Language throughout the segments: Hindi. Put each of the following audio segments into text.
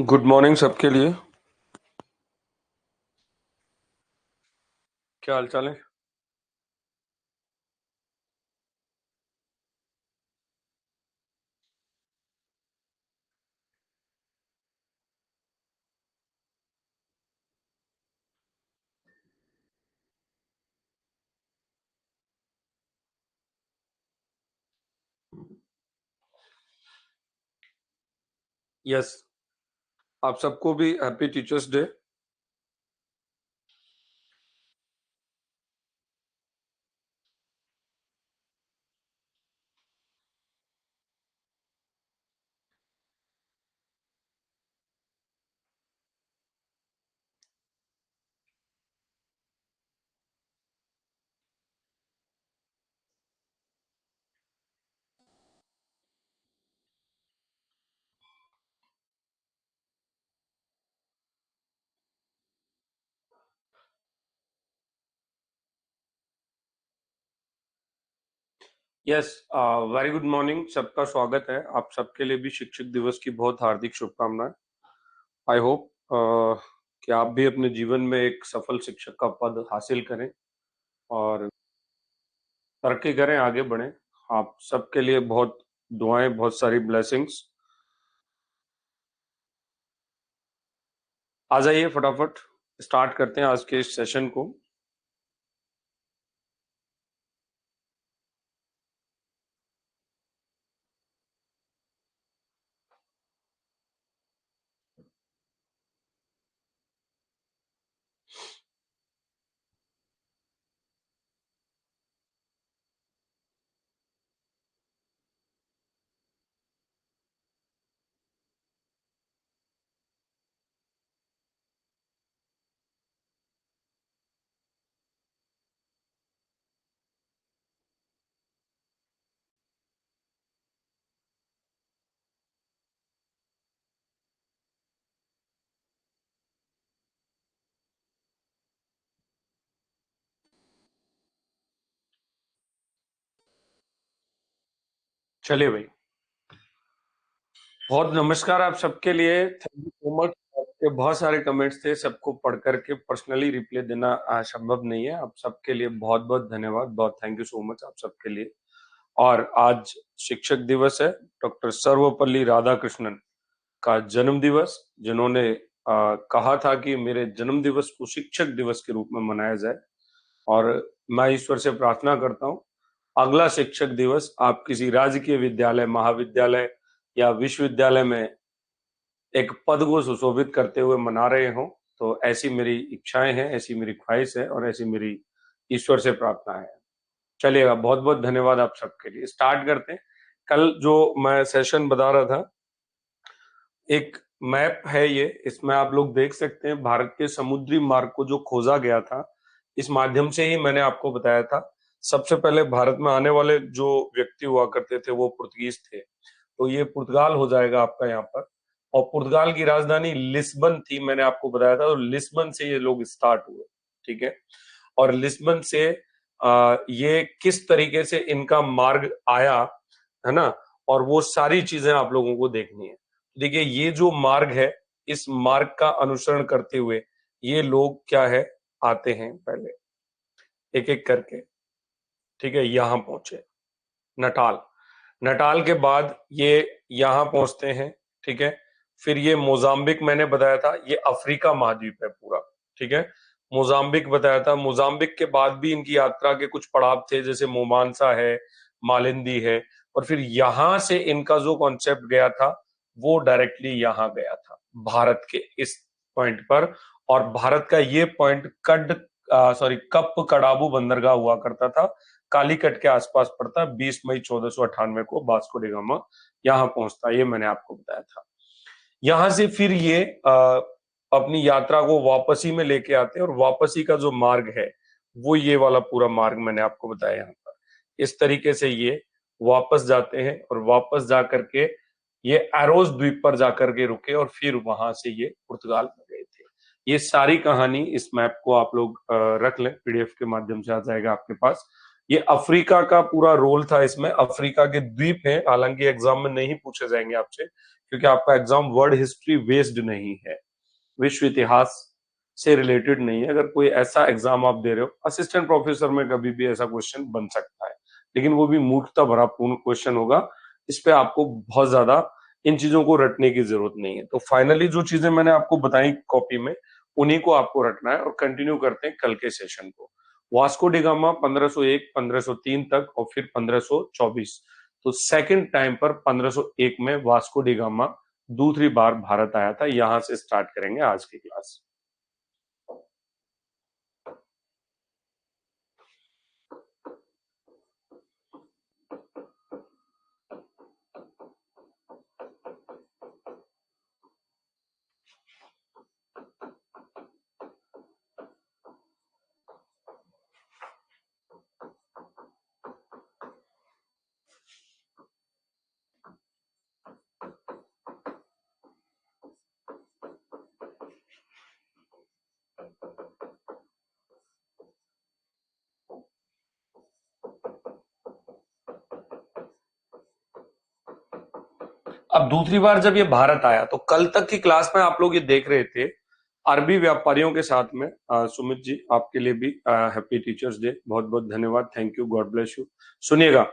गुड मॉर्निंग सबके लिए। क्या हाल चाल है? यस, आप सबको भी happy teachers day. Yes, very good morning, सबका स्वागत है। आप सबके लिए भी शिक्षक दिवस की बहुत हार्दिक शुभकामनाएं। आई होप कि आप भी अपने जीवन में एक सफल शिक्षक का पद हासिल करें और तरक्की करें, आगे बढ़ें। आप सबके लिए बहुत दुआएं, बहुत सारी ब्लेसिंग्स। आ जाइए, फटाफट स्टार्ट करते हैं आज के इस सेशन को। चलिए भाई, बहुत नमस्कार आप सबके लिए। Thank you so much. आपके बहुत सारे कमेंट्स थे, सबको पढ़ करके पर्सनली रिप्लाई देना संभव नहीं है। आप सबके लिए बहुत बहुत धन्यवाद, बहुत थैंक यू सो मच आप सबके लिए। और आज शिक्षक दिवस है, डॉक्टर सर्वपल्ली राधाकृष्णन का जन्म दिवस, जिन्होंने कहा था कि मेरे जन्म दिवस को शिक्षक दिवस के रूप में मनाया जाए। और मैं ईश्वर से प्रार्थना करता हूँ अगला शिक्षक दिवस आप किसी राजकीय विद्यालय, महाविद्यालय या विश्वविद्यालय में एक पद को सुशोभित करते हुए मना रहे हों। तो ऐसी मेरी इच्छाएं हैं, ऐसी मेरी ख्वाहिश है और ऐसी मेरी ईश्वर से प्रार्थना है। चलिएगा, बहुत बहुत धन्यवाद आप सबके लिए। स्टार्ट करते हैं। कल जो मैं सेशन बता रहा था, एक मैप है ये, इसमें आप लोग देख सकते हैं भारत के समुद्री मार्ग को जो खोजा गया था, इस माध्यम से ही मैंने आपको बताया था। सबसे पहले भारत में आने वाले जो व्यक्ति हुआ करते थे वो पुर्तगीज थे। तो ये पुर्तगाल हो जाएगा आपका यहाँ पर। और पुर्तगाल की राजधानी लिस्बन थी, मैंने आपको बताया था। तो लिस्बन से ये लोग स्टार्ट हुए, ठीक है। और लिस्बन से ये किस तरीके से इनका मार्ग आया, है ना, और वो सारी चीजें आप लोगों को देखनी है। देखिए, ये जो मार्ग है, इस मार्ग का अनुसरण करते हुए ये लोग क्या है, आते हैं पहले एक एक करके, ठीक है। यहाँ पहुंचे नटाल, नटाल के बाद ये यहाँ पहुंचते हैं, ठीक है। फिर ये मोजाम्बिक, मैंने बताया था ये अफ्रीका महाद्वीप है पूरा, ठीक है। मोजाम्बिक बताया था। मोजाम्बिक के बाद भी इनकी यात्रा के कुछ पड़ाव थे, जैसे मोमांसा है, मालिंदी है। और फिर यहां से इनका जो कॉन्सेप्ट गया था वो डायरेक्टली यहाँ गया था, भारत के इस पॉइंट पर। और भारत का ये पॉइंट कप कड़ाबू बंदरगाह हुआ करता था, कालीकट के आसपास पड़ता। 20 मई 1498 को वास्को डी गामा यहाँ पहुंचता, ये मैंने आपको बताया था। यहां से फिर ये अपनी यात्रा को वापसी में लेके आते हैं, और वापसी का जो मार्ग है वो ये वाला पूरा मार्ग मैंने आपको बताया यहाँ पर। इस तरीके से ये वापस जाते हैं, और वापस जा करके ये एरोस द्वीप पर जाकर के रुके, और फिर वहां से ये पुर्तगाल में गए थे। ये सारी कहानी, इस मैप को आप लोग रख लें, पीडीएफ के माध्यम से आ जाएगा आपके पास। ये अफ्रीका का पूरा रोल था इसमें। अफ्रीका के द्वीप हैं, हालांकि एग्जाम में नहीं पूछे जाएंगे आपसे, क्योंकि आपका एग्जाम वर्ल्ड हिस्ट्री बेस्ड नहीं है, विश्व इतिहास से रिलेटेड नहीं है। अगर कोई ऐसा एग्जाम आप दे रहे हो, असिस्टेंट प्रोफेसर में कभी भी ऐसा क्वेश्चन बन सकता है, लेकिन वो भी मूर्खता भरा पूर्ण क्वेश्चन होगा। इस पे आपको बहुत ज्यादा इन चीजों को रटने की जरूरत नहीं है। तो फाइनली जो चीजें मैंने आपको बताई कॉपी में, उन्हीं को आपको रटना है। और कंटिन्यू करते हैं कल के सेशन को। वास्को डिगामा 1501 1503 तक और फिर 1524। तो सेकंड टाइम पर 1501 में वास्को डिगामा दूसरी बार भारत आया था। यहां से स्टार्ट करेंगे आज की क्लास। अब दूसरी बार जब ये भारत आया, तो कल तक की क्लास में आप लोग ये देख रहे थे अरबी व्यापारियों के साथ में। सुमित जी, आपके लिए भी हैप्पी टीचर्स डे, बहुत बहुत धन्यवाद, thank you, God bless you. सुनिएगा,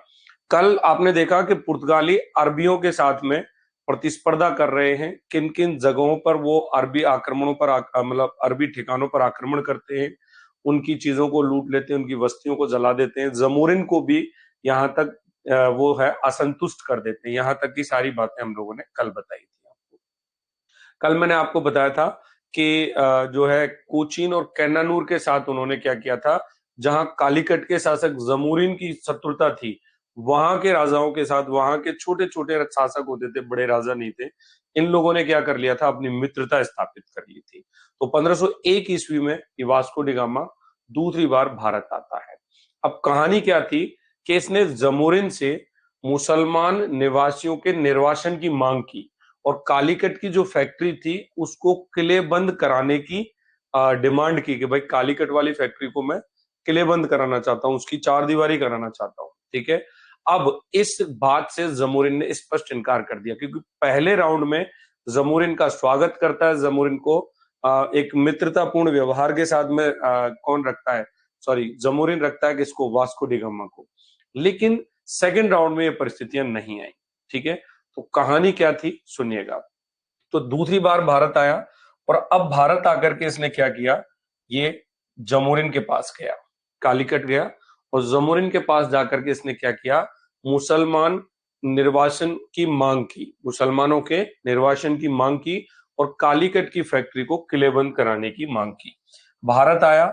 कल आपने देखा कि पुर्तगाली अरबियों के साथ में प्रतिस्पर्धा कर रहे हैं। किन किन जगहों पर वो अरबी आक्रमणों पर मतलब अरबी ठिकानों पर आक्रमण करते हैं, उनकी चीजों को लूट लेते हैं, उनकी बस्तियों को जला देते हैं, जमोरिन को भी यहाँ तक वो है असंतुष्ट कर देते हैं। यहाँ तक की सारी बातें हम लोगों ने कल बताई थी आपको। कल मैंने आपको बताया था कि जो है कोचीन और कैनानूर के साथ उन्होंने क्या किया था, जहां कालीकट के शासक जमूरिन की शत्रुता थी, वहां के राजाओं के साथ, वहां के छोटे छोटे शासक होते थे, बड़े राजा नहीं थे, इन लोगों ने क्या कर लिया था, अपनी मित्रता स्थापित कर ली थी। तो 1501 ईस्वी में वास्को डिगामा दूसरी बार भारत आता है। अब कहानी क्या थी कि इसने जमोरिन से मुसलमान निवासियों के निर्वासन की मांग की और कालीकट की जो फैक्ट्री थी उसको किलेबंद कराने की डिमांड की कि भाई कालीकट वाली फैक्ट्री को मैं किलेबंद कराना चाहता हूं, उसकी चार दीवारी कराना चाहता हूं। ठीक है, अब इस बात से जमोरिन ने स्पष्ट इनकार कर दिया, क्योंकि पहले राउंड में जमोरिन का स्वागत करता है, जमोरिन को एक मित्रतापूर्ण व्यवहार के साथ में कौन रखता है, सॉरी जमोरिन रखता है किसको, वास्को डिगामा को। लेकिन सेकंड राउंड में ये परिस्थितियां नहीं आई। ठीक है, तो कहानी क्या थी सुनिएगा। तो दूसरी बार भारत आया और अब भारत आकर के इसने क्या किया, ये जमोरिन के पास गया, कालीकट गया और जमोरिन के पास जाकर के इसने क्या किया, मुसलमान निर्वासन की मांग की, मुसलमानों के निर्वासन की मांग की और कालीकट की फैक्ट्री को किलेबंद कराने की मांग की। भारत आया,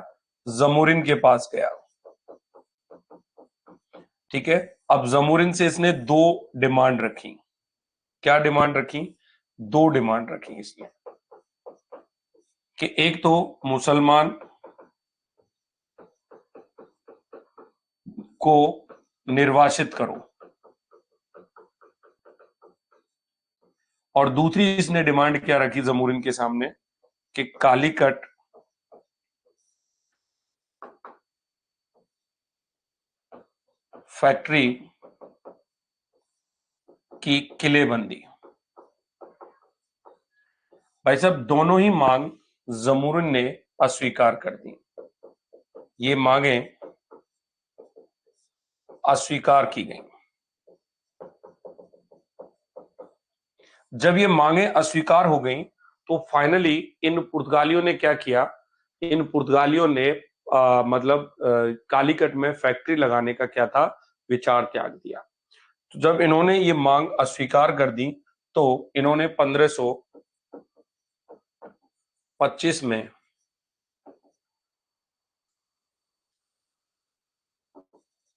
जमोरिन के पास गया। ठीक है, अब जमोरिन से इसने दो डिमांड रखी। क्या डिमांड रखी, दो डिमांड रखी इसने कि एक तो मुसलमान को निर्वासित करो और दूसरी इसने डिमांड क्या रखी जमूरिन के सामने कि कालीकट फैक्ट्री की किलेबंदी। भाई साहब, दोनों ही मांग जमूरिन ने अस्वीकार कर दी। ये मांगे अस्वीकार की गई। जब ये मांगे अस्वीकार हो गई तो फाइनली इन पुर्तगालियों ने क्या किया, इन पुर्तगालियों ने मतलब कालीकट में फैक्ट्री लगाने का क्या था, विचार त्याग दिया। तो जब इन्होंने ये मांग अस्वीकार कर दी तो इन्होंने 1525 में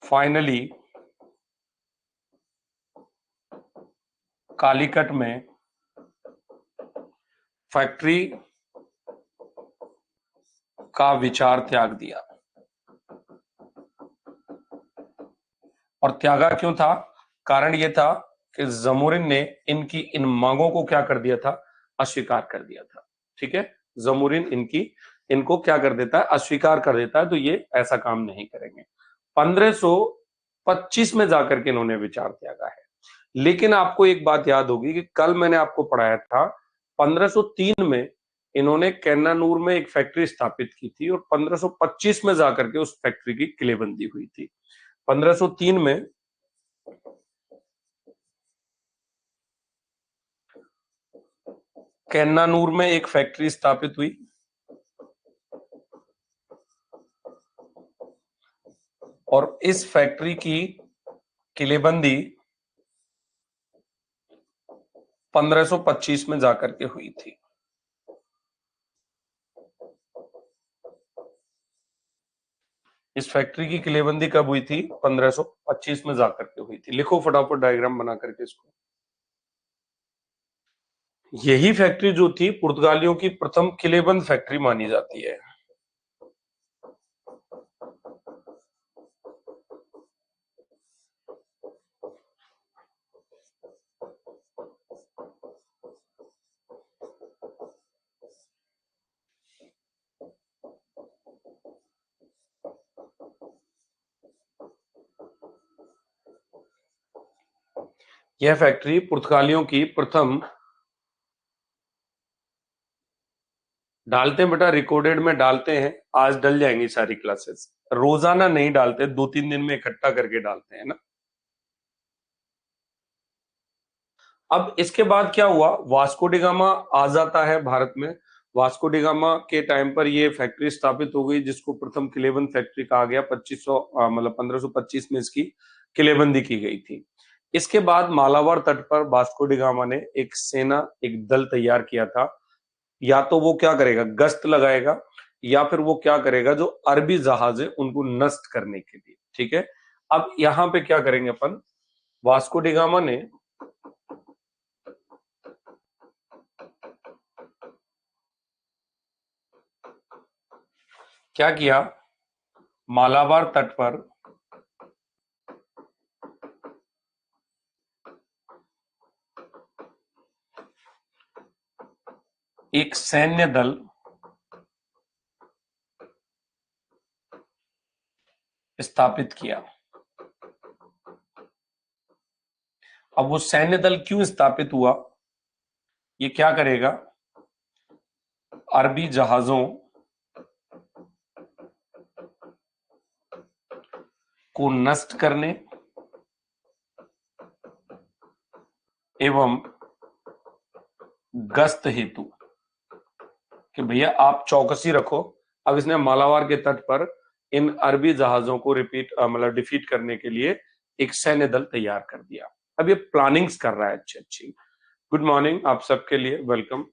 फाइनली कालीकट में फैक्ट्री का विचार त्याग दिया। और त्यागा क्यों था, कारण यह था कि जमोरिन ने इनकी इन मांगों को क्या कर दिया था, अस्वीकार कर दिया था। ठीक है, जमोरिन इनको क्या कर देता है, अस्वीकार कर देता है, तो ये ऐसा काम नहीं करेंगे। 1525 में जाकर के इन्होंने विचार त्यागा है। लेकिन आपको एक बात याद होगी कि कल मैंने आपको पढ़ाया था 1503 में इन्होंने कैन्नानूर में एक फैक्ट्री स्थापित की थी और 1525 में जाकर के उस फैक्ट्री की किलेबंदी हुई थी। 1503 में कैन्नानूर में एक फैक्ट्री स्थापित हुई और इस फैक्ट्री की किलेबंदी 1525 में जाकर के हुई थी। इस फैक्ट्री की किलेबंदी कब हुई थी? 1525 में जाकर के हुई थी। लिखो फटाफट डायग्राम बना करके इसको। यही फैक्ट्री जो थी पुर्तगालियों की प्रथम किलेबंद फैक्ट्री मानी जाती है। यह फैक्ट्री पुर्तगालियों की प्रथम, डालते हैं बेटा, रिकॉर्डेड में डालते हैं, आज डल जाएंगी सारी क्लासेस। रोजाना नहीं डालते, 2-3 दिन में इकट्ठा करके डालते हैं ना। अब इसके बाद क्या हुआ? वास्को डी गामा आ जाता है भारत में। वास्को डी गामा के टाइम पर ये फैक्ट्री स्थापित हो गई जिसको प्रथम किलेबंद फैक्ट्री कहा गया। 1525 में इसकी किलेबंदी की गई थी। इसके बाद मालाबार तट पर वास्को डी गामा ने एक सेना, एक दल तैयार किया था। या तो वो क्या करेगा, गश्त लगाएगा, या फिर वो क्या करेगा, जो अरबी जहाज है उनको नष्ट करने के लिए। ठीक है, अब यहां पे क्या करेंगे अपन, वास्को डी गामा ने क्या किया, मालाबार तट पर एक सैन्य दल स्थापित किया। अब वो सैन्य दल क्यों स्थापित हुआ? ये क्या करेगा, अरबी जहाजों को नष्ट करने एवं गश्त हेतु, कि भैया आप चौकसी रखो। अब इसने मालाबार के तट पर इन अरबी जहाजों को मतलब डिफीट करने के लिए एक सैन्य दल तैयार कर दिया। अब ये प्लानिंग्स कर रहा है अच्छी अच्छी। गुड मॉर्निंग आप सबके लिए, वेलकम।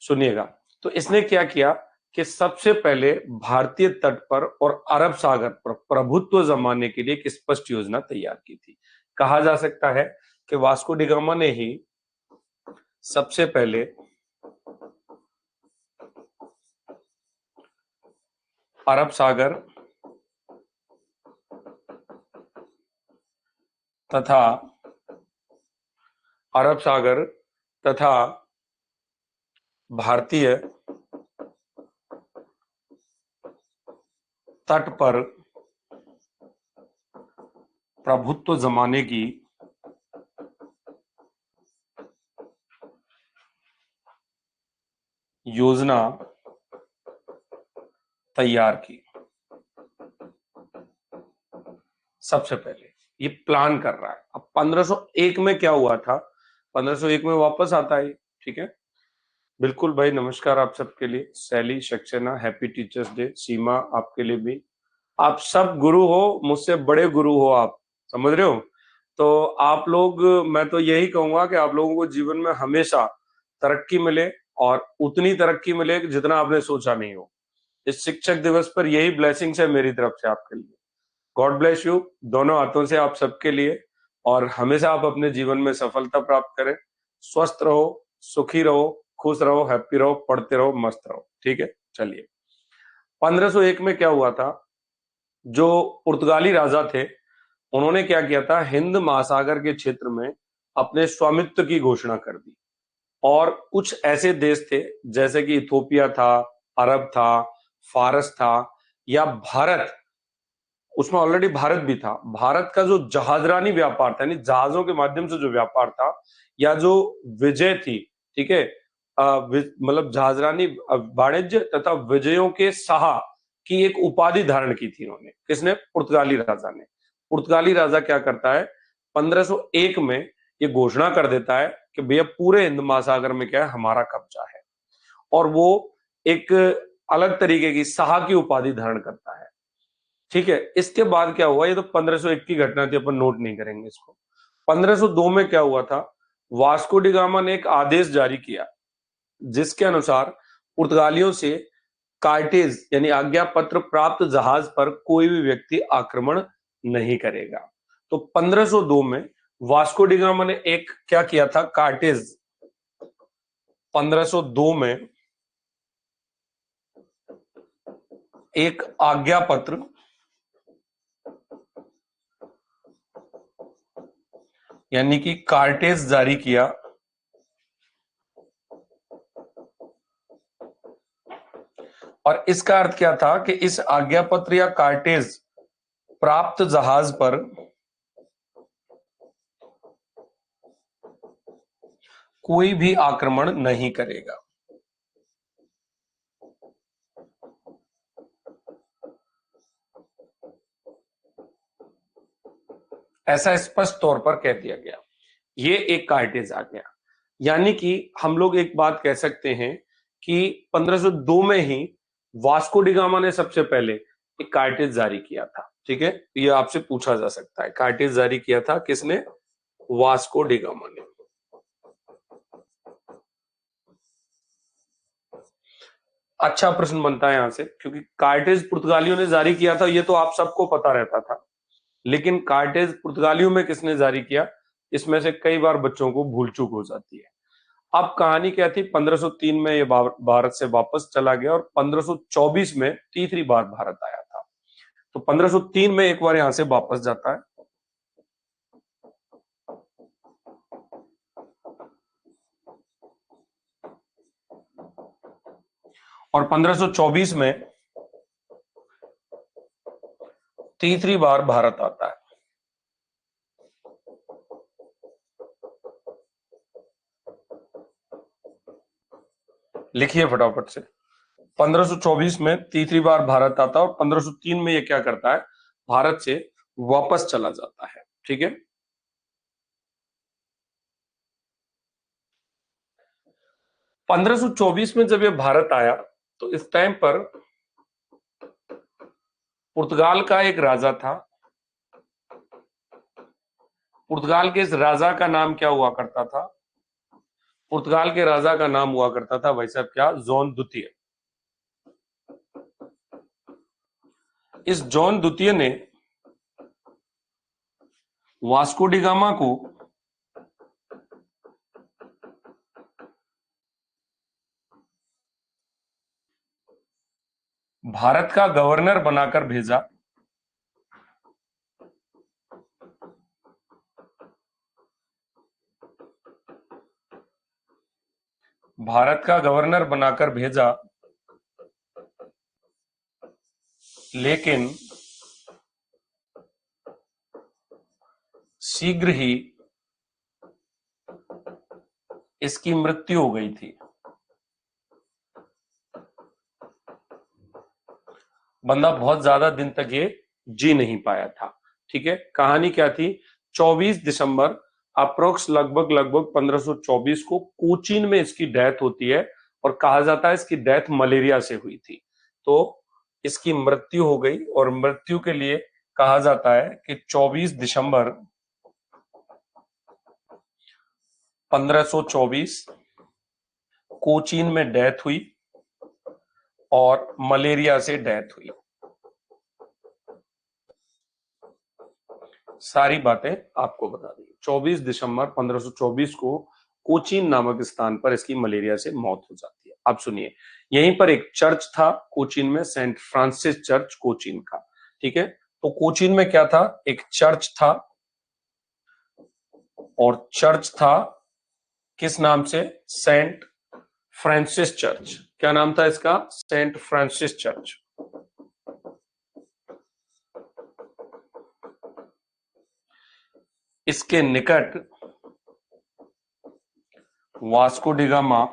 सुनिएगा, तो इसने क्या किया कि सबसे पहले भारतीय तट पर और अरब सागर पर प्रभुत्व जमाने के लिए एक स्पष्ट योजना तैयार की थी। कहा जा सकता है कि वास्को डी गामा ने ही सबसे पहले अरब सागर तथा भारतीय तट पर प्रभुत्व जमाने की योजना तैयार की। सबसे पहले ये प्लान कर रहा है। अब 1501 में क्या हुआ था, 1501 में वापस आता है। ठीक है, बिल्कुल भाई, नमस्कार आप सबके लिए। सैली, सक्सेना, हैप्पी टीचर्स डे। सीमा आपके लिए भी। आप सब गुरु हो, मुझसे बड़े गुरु हो आप, समझ रहे हो? तो आप लोग, मैं तो यही कहूंगा कि आप लोगों को जीवन में हमेशा तरक्की मिले, और उतनी तरक्की मिले जितना आपने सोचा नहीं हो। इस शिक्षक दिवस पर यही ब्लेसिंग्स है मेरी तरफ से आपके लिए। गॉड ब्लेस यू दोनों हाथों से आप सबके लिए, और हमेशा आप अपने जीवन में सफलता प्राप्त करें। स्वस्थ रहो, सुखी रहो, खुश रहो, हैप्पी रहो, पढ़ते रहो, मस्त रहो। ठीक है, चलिए। 1501 में क्या हुआ था, जो पुर्तगाली राजा थे उन्होंने क्या किया था, हिंद महासागर के क्षेत्र में अपने स्वामित्व की घोषणा कर दी। और कुछ ऐसे देश थे जैसे कि इथोपिया था, अरब था, फारस था, या भारत, उसमें ऑलरेडी भारत भी था। भारत का जो जहाजरानी व्यापार था, यानी जहाजों के माध्यम से जो व्यापार था, या जो विजय थी, ठीक है, मतलब जहाजरानी वाणिज्य तथा विजयों के शाह की एक उपाधि धारण की थी इन्होंने। किसने? पुर्तगाली राजा ने। पुर्तगाली राजा क्या करता है, 1501 में ये घोषणा कर देता है कि भैया पूरे हिंद महासागर में क्या है, हमारा कब्जा है। और वो एक अलग तरीके की शाह की उपाधि धारण करता है। ठीक है, इसके बाद क्या हुआ, ये तो 1501 की घटना थी, अपन नोट नहीं करेंगे इसको। 1502 में क्या हुआ था, वास्को डी गामा ने एक आदेश जारी किया जिसके अनुसार पुर्तगालियों से कार्टेज यानी आज्ञा पत्र प्राप्त जहाज पर कोई भी व्यक्ति आक्रमण नहीं करेगा। तो 1502 में वास्को डी गामा ने एक क्या किया था, कार्टेज 1502 में एक आज्ञा पत्र यानी कि कार्टेज जारी किया। और इसका अर्थ क्या था कि इस आज्ञा पत्र या कार्टेज प्राप्त जहाज पर कोई भी आक्रमण नहीं करेगा। ऐसा स्पष्ट तौर पर कह दिया गया। ये एक कार्टेज आ गया। यानी कि हम लोग एक बात कह सकते हैं कि 1502 में ही वास्को डी गामा ने सबसे पहले एक कार्टेज जारी किया था। ठीक है, ये आपसे पूछा जा सकता है, कार्टेज जारी किया था किसने? वास्को डी गामा ने। अच्छा प्रश्न बनता है यहां से, क्योंकि कार्टेज पुर्तगालियों ने जारी किया था ये तो आप सबको पता रहता था, लेकिन कार्टेज पुर्तगालियों में किसने जारी किया, इसमें से कई बार बच्चों को भूल चूक हो जाती है। अब कहानी क्या थी, 1503 में ये भारत से वापस चला गया और 1524 में तीसरी बार भारत आया था। तो 1503 में एक बार यहां से वापस जाता है, और 1524 में तीसरी बार भारत आता है। लिखिए फटाफट से। 1524 में तीसरी बार भारत आता है और 1503 में ये क्या करता है, भारत से वापस चला जाता है। ठीक है, 1524 में जब ये भारत आया तो इस टाइम पर पुर्तगाल का एक राजा था। पुर्तगाल के इस राजा का नाम क्या हुआ करता था? पुर्तगाल के राजा का नाम हुआ करता था भाई साहब क्या, जॉन द्वितीय। इस जॉन द्वितीय ने वास्को डी गामा को भारत का गवर्नर बनाकर भेजा। भारत का गवर्नर बनाकर भेजा, लेकिन शीघ्र ही इसकी मृत्यु हो गई थी। बंदा बहुत ज्यादा दिन तक ये जी नहीं पाया था। ठीक है, कहानी क्या थी, 24 दिसंबर अप्रोक्स लगभग लगभग 1524 को कोचीन में इसकी डेथ होती है, और कहा जाता है इसकी डेथ मलेरिया से हुई थी। तो इसकी मृत्यु हो गई, और मृत्यु के लिए कहा जाता है कि 24 दिसंबर 1524 कोचीन में डेथ हुई और मलेरिया से डेथ हुई। सारी बातें आपको बता दी। 24 दिसंबर 1524 को कोचीन नामक स्थान पर इसकी मलेरिया से मौत हो जाती है। अब सुनिए, यहीं पर एक चर्च था कोचीन में, सेंट फ्रांसिस चर्च कोचीन का। ठीक है, तो कोचीन में क्या था, एक चर्च था, और चर्च था किस नाम से, सेंट फ्रांसिस चर्च। क्या नाम था इसका? Saint Francis church. इसके निकट वास्को डी गामा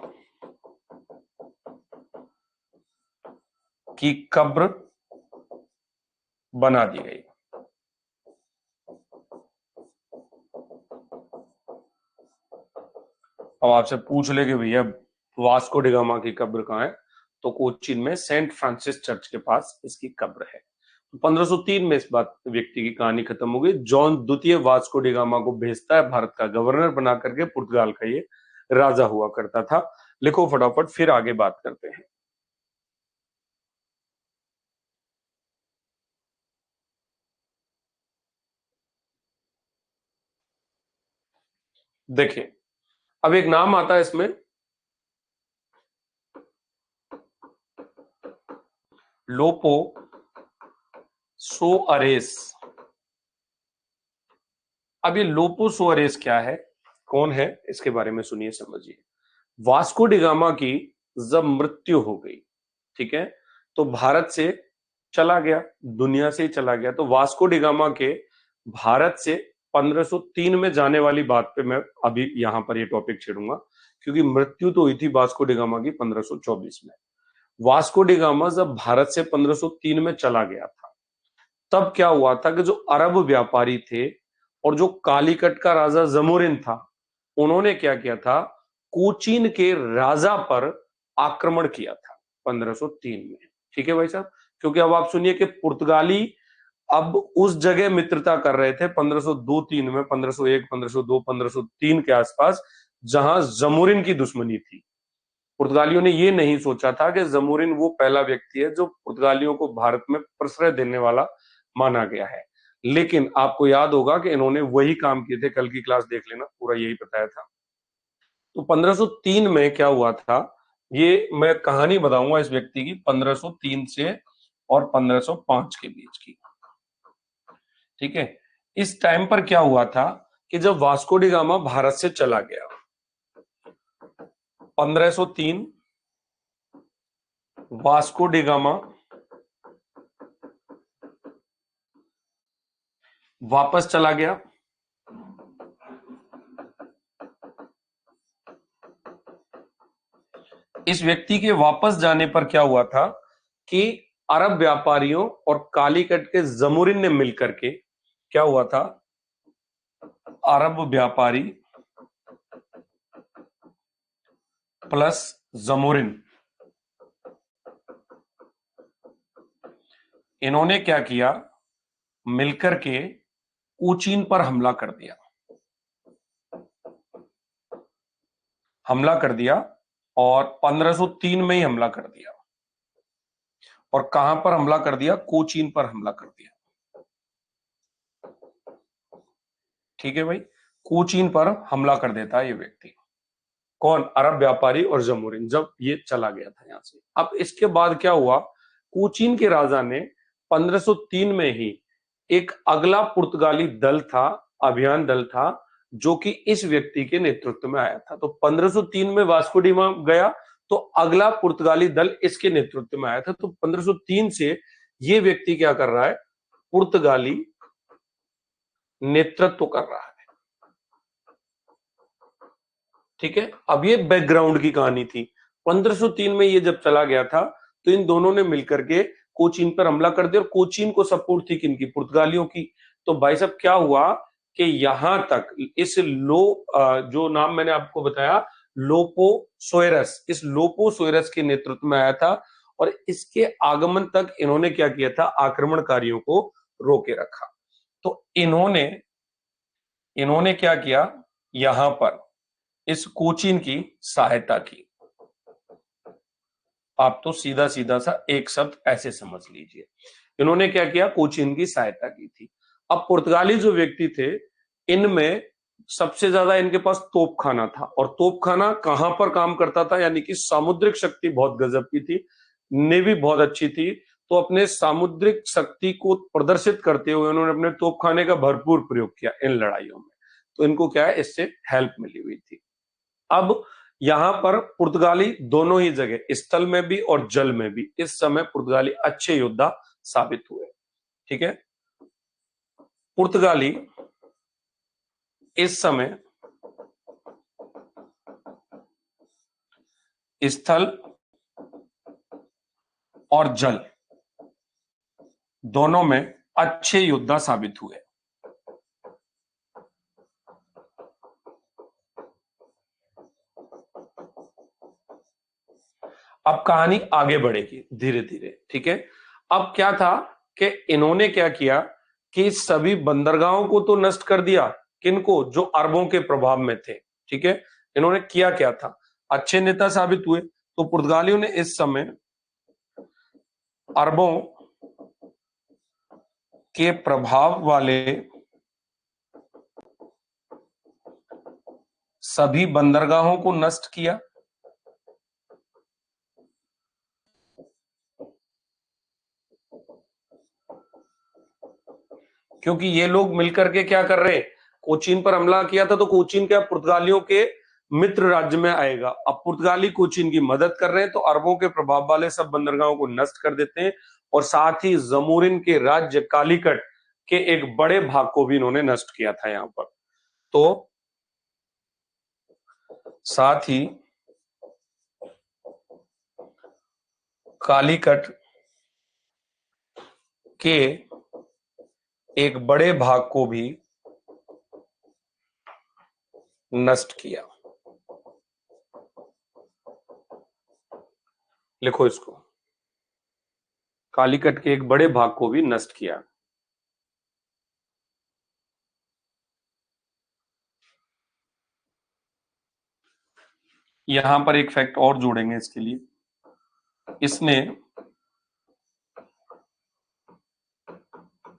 की कब्र बना दी गई। अब आपसे पूछ ले कि भैया वास्को डी गामा की कब्र कहाँ है, तो कोचीन में सेंट फ्रांसिस चर्च के पास इसकी कब्र है। 1503 में इस बात व्यक्ति की कहानी खत्म हो गई। जॉन द्वितीय वास्को डी गामा को भेजता है भारत का गवर्नर बना करके, पुर्तगाल का ये राजा हुआ करता था। लिखो फटाफट, फिर आगे बात करते हैं। देखिए, अब एक नाम आता है इसमें, लोपो सोअरेस। अब ये लोपो सोअरेस क्या है, कौन है, इसके बारे में सुनिए, समझिए। वास्को डी गामा की जब मृत्यु हो गई, ठीक है, तो भारत से चला गया, दुनिया से ही चला गया। तो वास्को डी गामा के भारत से 1503 में जाने वाली बात पे मैं अभी यहां पर ये टॉपिक छेड़ूंगा, क्योंकि मृत्यु तो हुई थी वास्को डी गामा की 1524 में। वास्को डी गामा जब भारत से 1503 में चला गया था, तब क्या हुआ था कि जो अरब व्यापारी थे और जो कालीकट का राजा जमोरिन था, उन्होंने क्या किया था, कोचीन के राजा पर आक्रमण किया था 1503 में। ठीक है भाई साहब, क्योंकि अब आप सुनिए कि पुर्तगाली अब उस जगह मित्रता कर रहे थे 1502-3 में, 1501, 1502, 1503 के आसपास, जहां जमोरिन की दुश्मनी थी। पुर्तगालियों ने यह नहीं सोचा था कि जमोरिन वो पहला व्यक्ति है जो पुर्तगालियों को भारत में प्रश्रय देने वाला माना गया है। लेकिन आपको याद होगा कि इन्होंने वही काम किए थे, कल की क्लास देख लेना, पूरा यही बताया था। तो 1503 में क्या हुआ था, ये मैं कहानी बताऊंगा इस व्यक्ति की 1503 से और 1505 के बीच की। ठीक है, इस टाइम पर क्या हुआ था कि जब वास्को डी गामा भारत से चला गया, 1503 वास्को डी गामा वापस चला गया। इस व्यक्ति के वापस जाने पर क्या हुआ था कि अरब व्यापारियों और कालीकट के जमोरिन ने मिलकर के, क्या हुआ था, अरब व्यापारी प्लस जमोरिन, इन्होंने क्या किया, मिलकर के कोचीन पर हमला कर दिया। हमला कर दिया और 1503 में ही हमला कर दिया। और कहां पर हमला कर दिया, कोचीन पर हमला कर दिया। ठीक है भाई, कोचीन पर हमला कर देता है ये व्यक्ति, कौन, अरब व्यापारी और जमोरिन, जब ये चला गया था यहां से। अब इसके बाद क्या हुआ, कोचीन के राजा ने 1503 में ही एक अगला पुर्तगाली दल था, अभियान दल था, जो कि इस व्यक्ति के नेतृत्व में आया था। तो 1503 में वास्को डी गामा गया, तो अगला पुर्तगाली दल इसके नेतृत्व में आया था। तो 1503 से ये व्यक्ति क्या कर रहा है, पुर्तगाली नेतृत्व कर रहा है। ठीक है, अब ये बैकग्राउंड की कहानी थी। 1503 में ये जब चला गया था, तो इन दोनों ने मिलकर के कोचीन पर हमला कर दिया, और कोचीन को सपोर्ट थी किनकी, पुर्तगालियों की। तो भाई साहब क्या हुआ कि यहां तक इस जो नाम मैंने आपको बताया, लोपो सोयरस, इस लोपो सोयरस के नेतृत्व में आया था, और इसके आगमन तक इन्होंने क्या किया था, आक्रमणकारियों को रोके रखा। तो इन्होंने इन्होंने क्या किया, यहां पर इस कोचीन की सहायता की। आप तो सीधा सीधा सा एक शब्द ऐसे समझ लीजिए, इन्होंने क्या किया, कोचीन की सहायता की थी। अब पुर्तगाली जो व्यक्ति थे, इनमें सबसे ज्यादा इनके पास तोपखाना था, और तोपखाना कहां पर काम करता था, यानी कि सामुद्रिक शक्ति बहुत गजब की थी, नेवी बहुत अच्छी थी। तो अपने सामुद्रिक शक्ति को प्रदर्शित करते हुए उन्होंने अपने तोपखाने का भरपूर प्रयोग किया इन लड़ाइयों में। तो इनको क्या है, इससे हेल्प मिली हुई थी। अब यहां पर पुर्तगाली दोनों ही जगह, स्थल में भी और जल में भी, इस समय पुर्तगाली अच्छे योद्धा साबित हुए। ठीक है, पुर्तगाली इस समय स्थल और जल दोनों में अच्छे योद्धा साबित हुए। अब कहानी आगे बढ़ेगी धीरे धीरे, ठीक है। अब क्या था कि इन्होंने क्या किया कि सभी बंदरगाहों को तो नष्ट कर दिया, किनको, जो अरबों के प्रभाव में थे, ठीक है। इन्होंने किया क्या था, अच्छे नेता साबित हुए। तो पुर्तगालियों ने इस समय अरबों के प्रभाव वाले सभी बंदरगाहों को नष्ट किया। क्योंकि ये लोग मिलकर के क्या कर रहे हैं, कोचीन पर हमला किया था, तो कोचीन क्या पुर्तगालियों के मित्र राज्य में आएगा। अब पुर्तगाली कोचीन की मदद कर रहे हैं, तो अरबों के प्रभाव वाले सब बंदरगाहों को नष्ट कर देते हैं, और साथ ही जमोरिन के राज्य कालीकट के एक बड़े भाग को भी इन्होंने नष्ट किया था यहां पर। तो साथ ही कालीकट के एक बड़े भाग को भी नष्ट किया। लिखो इसको, कालीकट के एक बड़े भाग को भी नष्ट किया। यहां पर एक फैक्ट और जोड़ेंगे इसके लिए, इसने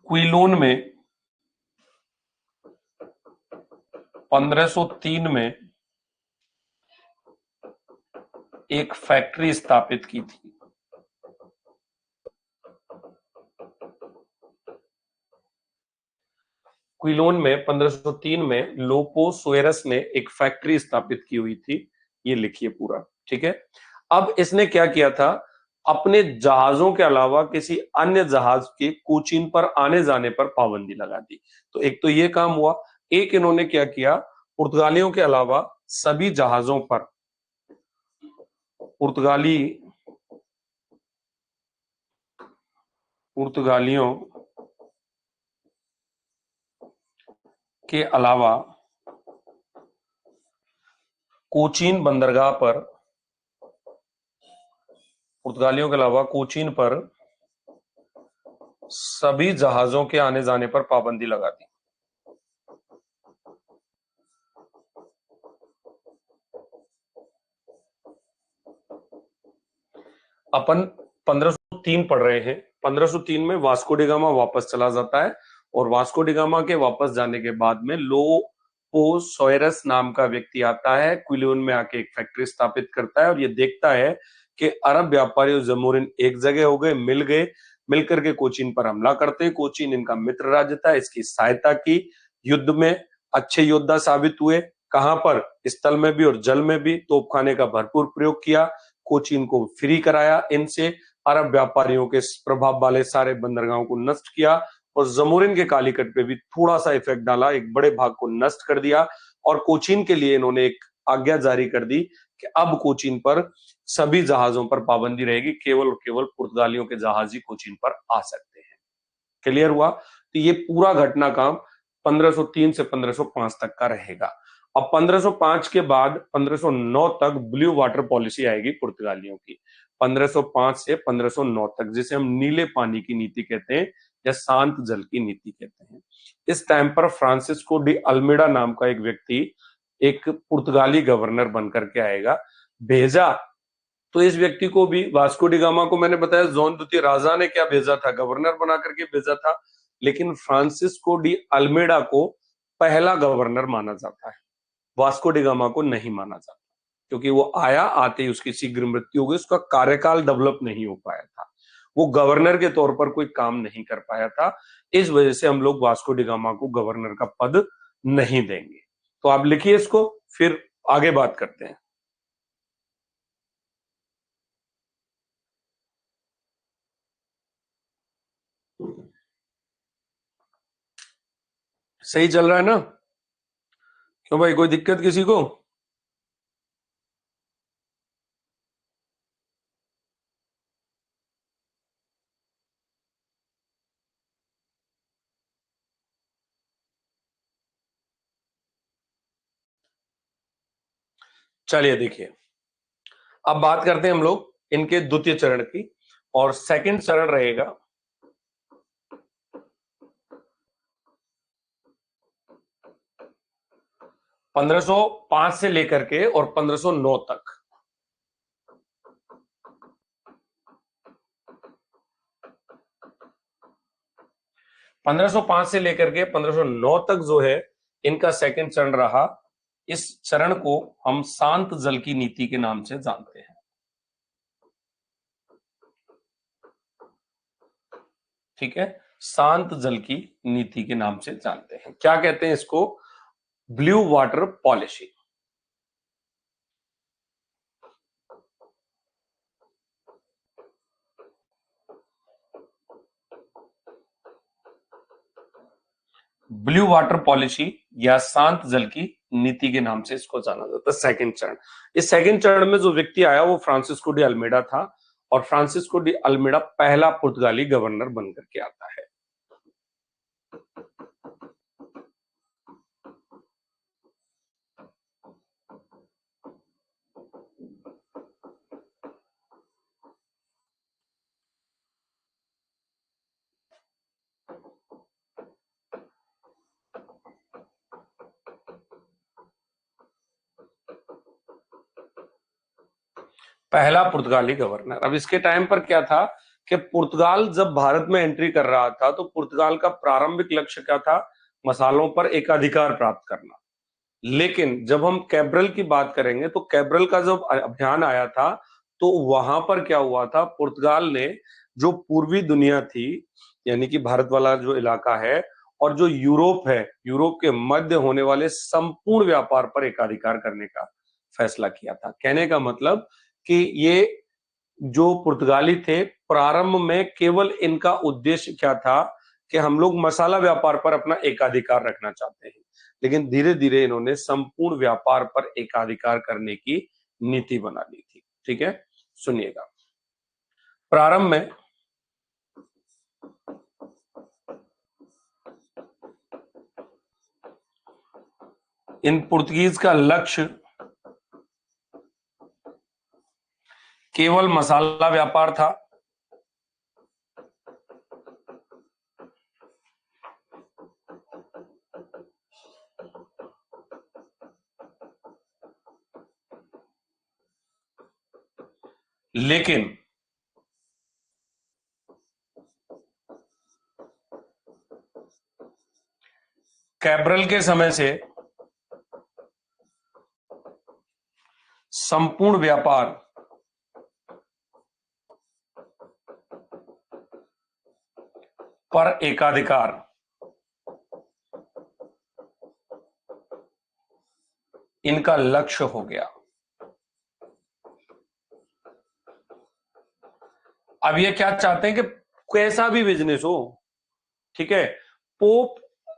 क्विलोन में 1503 में एक फैक्ट्री स्थापित की थी। क्विलोन में 1503 में लोपो सोएरस ने एक फैक्ट्री स्थापित की हुई थी, ये लिखिए पूरा, ठीक है। अब इसने क्या किया था, अपने जहाजों के अलावा किसी अन्य जहाज के कोचीन पर आने जाने पर पाबंदी लगा दी। तो एक तो ये काम हुआ, एक इन्होंने क्या किया, पुर्तगालियों के अलावा सभी जहाजों पर पुर्तगालियों के अलावा कोचीन बंदरगाह पर, पुर्तगालियों के अलावा कोचीन पर सभी जहाजों के आने जाने पर पाबंदी लगा दी। अपन 1503 पढ़ रहे हैं। 1503 में वास्को डी गामा वापस चला जाता है, और वास्को डी गामा के वापस जाने के बाद में लोपो सोएरस नाम का व्यक्ति आता है, क्विलोन में आके एक फैक्ट्री स्थापित करता है, और ये देखता है कि अरब व्यापारी और जमोरिन एक जगह हो गए, मिल गए, मिलकर के कोचीन पर हमला करते हैं। कोचीन इनका मित्र राज्य था, इसकी सहायता की, युद्ध में अच्छे योद्धा साबित हुए, कहां पर, स्थल में भी और जल में भी, तोपखाने का भरपूर प्रयोग किया, कोचीन को फ्री कराया इनसे, अरब व्यापारियों के प्रभाव वाले सारे बंदरगाहों को नष्ट किया, और जमोरिन के कालीकट पे भी थोड़ा सा इफेक्ट डाला, एक बड़े भाग को नष्ट कर दिया। और कोचीन के लिए इन्होंने एक आज्ञा जारी कर दी कि अब कोचीन पर सभी जहाजों पर पाबंदी रहेगी, केवल और केवल पुर्तगालियों के जहाज ही कोचीन पर आ सकते हैं। क्लियर हुआ। तो ये पूरा घटनाक्रम 1503 से 1505 तक का रहेगा। अब 1505 के बाद 1509 तक ब्लू वाटर पॉलिसी आएगी पुर्तगालियों की, 1505 से 1509 तक, जिसे हम नीले पानी की नीति कहते हैं या शांत जल की नीति कहते हैं। इस टाइम पर फ्रांसिस्को डी अल्मेडा नाम का एक व्यक्ति एक पुर्तगाली गवर्नर बनकर के आएगा, भेजा। तो इस व्यक्ति को भी, वास्को डी गामा को मैंने बताया जॉन द्वितीय राजा ने क्या भेजा था, गवर्नर बना करके भेजा था, लेकिन फ्रांसिस्को डी अल्मेडा को पहला गवर्नर माना जाता है, वास्को डी गामा को नहीं माना जाता, क्योंकि वो आया, आते ही उसकी शीघ्र मृत्यु हो गई, उसका कार्यकाल डेवलप नहीं हो पाया था, वो गवर्नर के तौर पर कोई काम नहीं कर पाया था। इस वजह से हम लोग वास्को डी गामा को गवर्नर का पद नहीं देंगे। तो आप लिखिए इसको, फिर आगे बात करते हैं। सही चल रहा है ना। क्यों भाई, कोई दिक्कत किसी को? चलिए देखिए, अब बात करते हैं हम लोग इनके द्वितीय चरण की, और सेकंड चरण रहेगा 1505 से लेकर के और 1509 तक। 1505 से लेकर के 1509 तक जो है इनका सेकंड चरण रहा। इस चरण को हम शांत जल की नीति के नाम से जानते हैं। ठीक है, शांत जल की नीति के नाम से जानते हैं। क्या कहते हैं इसको? Blue water policy. Blue water policy या शांत जल की नीति के नाम से इसको जाना जाता है। सेकंड चरण, इस सेकंड चरण में जो व्यक्ति आया वो फ्रांसिस्को डी अल्मेडा था, और फ्रांसिस्को डी अल्मेडा पहला पुर्तगाली गवर्नर बनकर के आता है। पहला पुर्तगाली गवर्नर। अब इसके टाइम पर क्या था कि पुर्तगाल जब भारत में एंट्री कर रहा था तो पुर्तगाल का प्रारंभिक लक्ष्य क्या था? मसालों पर एकाधिकार प्राप्त करना। लेकिन जब हम कैब्रल की बात करेंगे तो कैब्रल का जब अभियान आया था तो वहां पर क्या हुआ था? पुर्तगाल ने जो पूर्वी दुनिया थी, यानी कि भारत वाला जो इलाका है, और जो यूरोप है, यूरोप के मध्य होने वाले संपूर्ण व्यापार पर एकाधिकार करने का फैसला किया था। कहने का मतलब कि ये जो पुर्तगाली थे, प्रारंभ में केवल इनका उद्देश्य क्या था कि हम लोग मसाला व्यापार पर अपना एकाधिकार रखना चाहते हैं, लेकिन धीरे धीरे इन्होंने संपूर्ण व्यापार पर एकाधिकार करने की नीति बना ली थी। ठीक है, सुनिएगा। प्रारंभ में इन पुर्तगीज का लक्ष्य केवल मसाला व्यापार था। लेकिन कैब्रल के समय से संपूर्ण व्यापार पर एकाधिकार इनका लक्ष्य हो गया। अब ये क्या चाहते हैं कि कैसा भी बिजनेस हो, ठीक है, पोप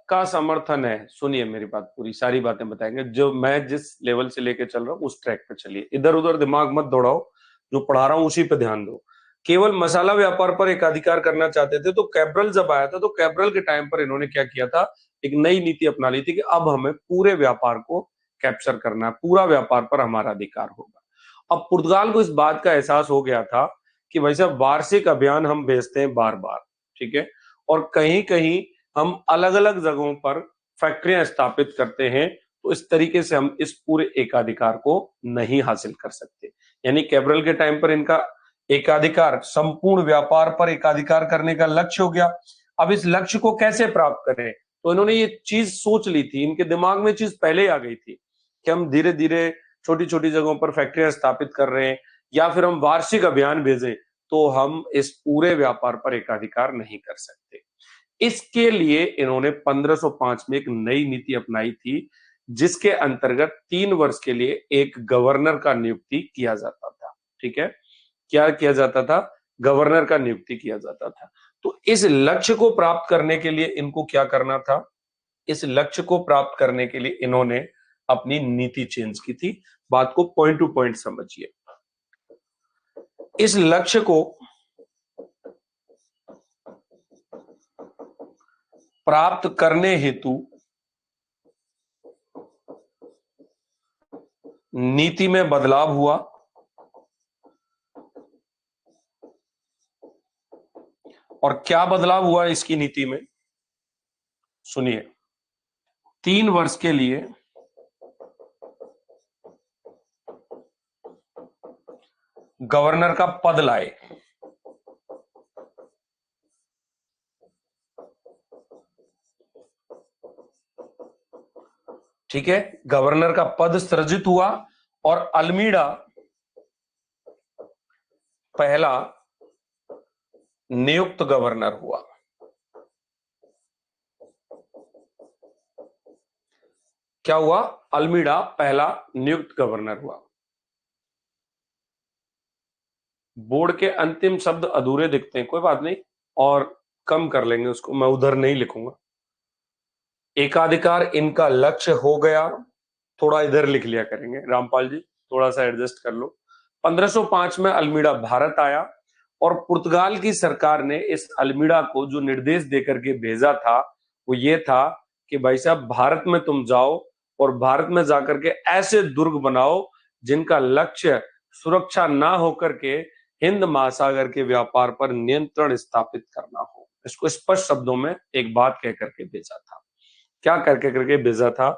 का समर्थन है। सुनिए मेरी बात, पूरी सारी बातें बताएंगे, जो मैं जिस लेवल से लेके चल रहा हूं उस ट्रैक पे चलिए, इधर उधर दिमाग मत दौड़ाओ, जो पढ़ा रहा हूं उसी पे ध्यान दो। केवल मसाला व्यापार पर एकाधिकार करना चाहते थे, तो कैब्रल जब आया था तो कैब्रल के टाइम पर इन्होंने क्या किया था? एक नई नीति अपना ली थी कि अब हमें पूरे व्यापार को कैप्चर करना है, पूरा व्यापार पर हमारा अधिकार होगा। अब पुर्तगाल को इस बात का एहसास हो गया था कि भाई साहब, वार्षिक अभियान हम भेजते हैं बार बार, ठीक है, और कहीं कहीं हम अलग अलग जगहों पर फैक्ट्रियां स्थापित करते हैं, तो इस तरीके से हम इस पूरे एकाधिकार को नहीं हासिल कर सकते। यानी कैब्रल के टाइम पर इनका एकाधिकार, संपूर्ण व्यापार पर एकाधिकार करने का लक्ष्य हो गया। अब इस लक्ष्य को कैसे प्राप्त करें? तो इन्होंने ये चीज सोच ली थी, इनके दिमाग में चीज पहले ही आ गई थी कि हम धीरे धीरे छोटी छोटी जगहों पर फैक्ट्रियां स्थापित कर रहे हैं, या फिर हम वार्षिक अभियान भेजें, तो हम इस पूरे व्यापार पर एकाधिकार नहीं कर सकते। इसके लिए इन्होंने 1505 में एक नई नीति अपनाई थी, जिसके अंतर्गत 3 वर्ष के लिए एक गवर्नर का नियुक्ति किया जाता था। ठीक है, क्या किया जाता था? गवर्नर का नियुक्ति किया जाता था। तो इस लक्ष्य को प्राप्त करने के लिए इनको क्या करना था? इस लक्ष्य को प्राप्त करने के लिए इन्होंने अपनी नीति चेंज की थी। बात को पॉइंट टू पॉइंट समझिए। इस लक्ष्य को प्राप्त करने हेतु नीति में बदलाव हुआ और क्या बदलाव हुआ इसकी नीति में, सुनिए। 3 वर्ष के लिए गवर्नर का पद लाए। ठीक है, गवर्नर का पद सृजित हुआ और अल्मीडा पहला नियुक्त गवर्नर हुआ। क्या हुआ? अल्मीडा पहला नियुक्त गवर्नर हुआ। बोर्ड के अंतिम शब्द अधूरे दिखते हैं, कोई बात नहीं, और कम कर लेंगे उसको, मैं उधर नहीं लिखूंगा। एकाधिकार इनका लक्ष्य हो गया, थोड़ा इधर लिख लिया करेंगे, रामपाल जी थोड़ा सा एडजस्ट कर लो। 1505 में अल्मीडा भारत आया और पुर्तगाल की सरकार ने इस अल्मीडा को जो निर्देश देकर के भेजा था वो ये था कि भाई साहब भारत में तुम जाओ और भारत में जाकर के ऐसे दुर्ग बनाओ जिनका लक्ष्य सुरक्षा ना होकर के हिंद महासागर के व्यापार पर नियंत्रण स्थापित करना हो। इसको स्पष्ट शब्दों में एक बात कह करके भेजा था। क्या करके भेजा था?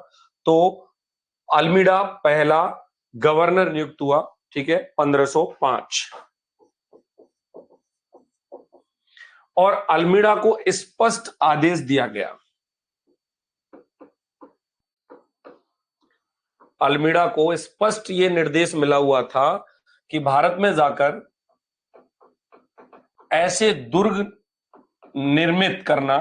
तो अल्मीडा पहला गवर्नर नियुक्त हुआ, ठीक है, 1505, और अल्मीडा को स्पष्ट आदेश दिया गया। अल्मीडा को स्पष्ट यह निर्देश मिला हुआ था कि भारत में जाकर ऐसे दुर्ग निर्मित करना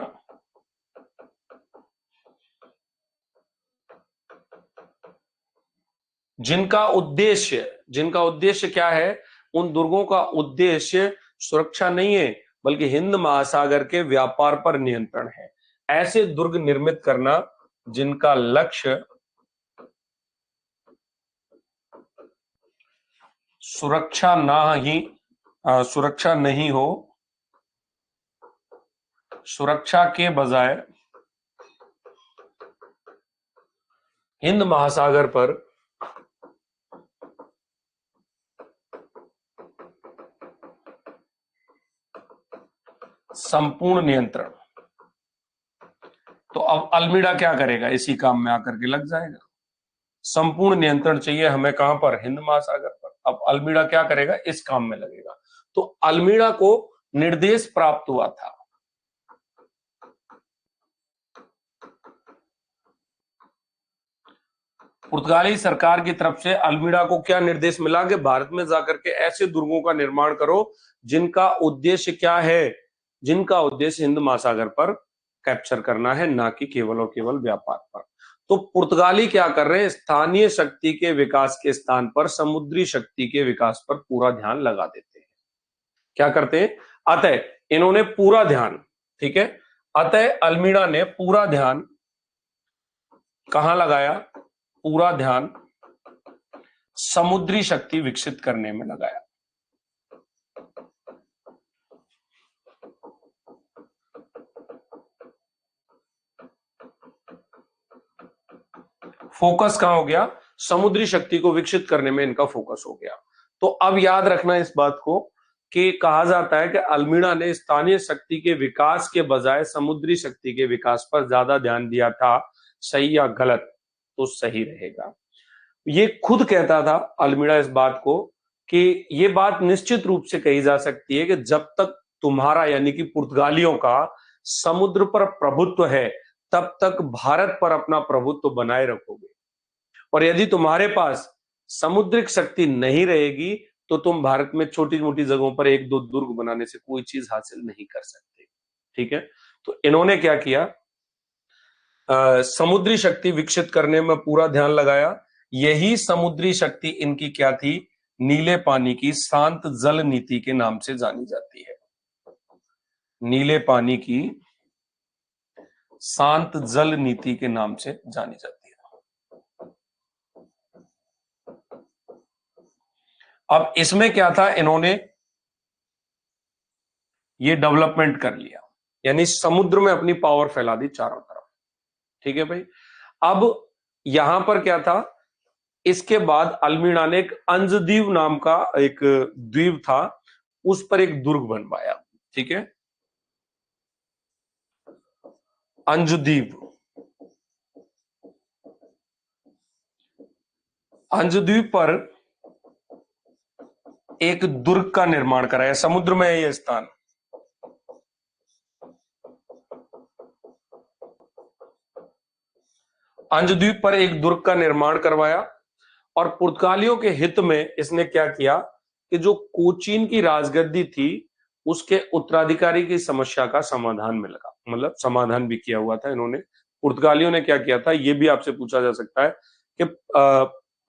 जिनका उद्देश्य क्या है? उन दुर्गों का उद्देश्य सुरक्षा नहीं है बल्कि हिंद महासागर के व्यापार पर नियंत्रण है। ऐसे दुर्ग निर्मित करना जिनका लक्ष्य सुरक्षा नहीं हो, सुरक्षा के बजाय हिंद महासागर पर संपूर्ण नियंत्रण। तो अब अल्मीडा क्या करेगा? इसी काम में आकर के लग जाएगा। संपूर्ण नियंत्रण चाहिए हमें, कहां पर? हिंद महासागर पर। अब अल्मीडा क्या करेगा? इस काम में लगेगा। तो अल्मीडा को निर्देश प्राप्त हुआ था, पुर्तगाली सरकार की तरफ से अल्मीडा को क्या निर्देश मिला कि भारत में जाकर के ऐसे दुर्गों का निर्माण करो जिनका उद्देश्य क्या है? जिनका उद्देश्य हिंद महासागर पर कैप्चर करना है, ना कि केवल और केवल व्यापार पर। तो पुर्तगाली क्या कर रहे हैं? स्थानीय शक्ति के विकास के स्थान पर समुद्री शक्ति के विकास पर पूरा ध्यान लगा देते हैं। क्या करते हैं? अतः इन्होंने पूरा ध्यान, ठीक है, अतः अल्मीडा ने पूरा ध्यान कहां लगाया? पूरा ध्यान समुद्री शक्ति विकसित करने में लगाया। फोकस कहां हो गया? समुद्री शक्ति को विकसित करने में इनका फोकस हो गया। तो अब याद रखना इस बात को कि कहा जाता है कि अल्मीडा ने स्थानीय शक्ति के विकास के बजाय समुद्री शक्ति के विकास पर ज्यादा ध्यान दिया था। सही या गलत? तो सही रहेगा। ये खुद कहता था अल्मीडा इस बात को कि ये बात निश्चित रूप से कही जा सकती है कि जब तक तुम्हारा यानी कि पुर्तगालियों का समुद्र पर प्रभुत्व है तब तक भारत पर अपना प्रभुत्व बनाए रखोगे, और यदि तुम्हारे पास समुद्रिक शक्ति नहीं रहेगी तो तुम भारत में छोटी मोटी जगहों पर एक दो दुर्ग बनाने से कोई चीज हासिल नहीं कर सकते। ठीक है, तो इन्होंने क्या किया? समुद्री शक्ति विकसित करने में पूरा ध्यान लगाया। यही समुद्री शक्ति इनकी क्या थी? नीले पानी की शांत जल नीति के नाम से जानी जाती है। नीले पानी की शांत जल नीति के नाम से जानी जाती है। अब इसमें क्या था, इन्होंने ये डेवलपमेंट कर लिया, यानी समुद्र में अपनी पावर फैला दी चारों तरफ। ठीक है भाई। अब यहां पर क्या था, इसके बाद अल्मीड़ा ने एक अंजदीव नाम का एक द्वीप था, उस पर एक दुर्ग बनवाया। ठीक है, अंजदीव, अंजदीव पर एक दुर्ग का निर्माण कराया, समुद्र में है यह स्थान। अंजदीप पर एक दुर्ग का निर्माण करवाया, और पुर्तगालियों के हित में इसने क्या किया कि जो कोचीन की राजगद्दी थी उसके उत्तराधिकारी की समस्या का समाधान मिला, मतलब समाधान भी किया हुआ था इन्होंने। पुर्तगालियों ने क्या किया था, यह भी आपसे पूछा जा सकता है कि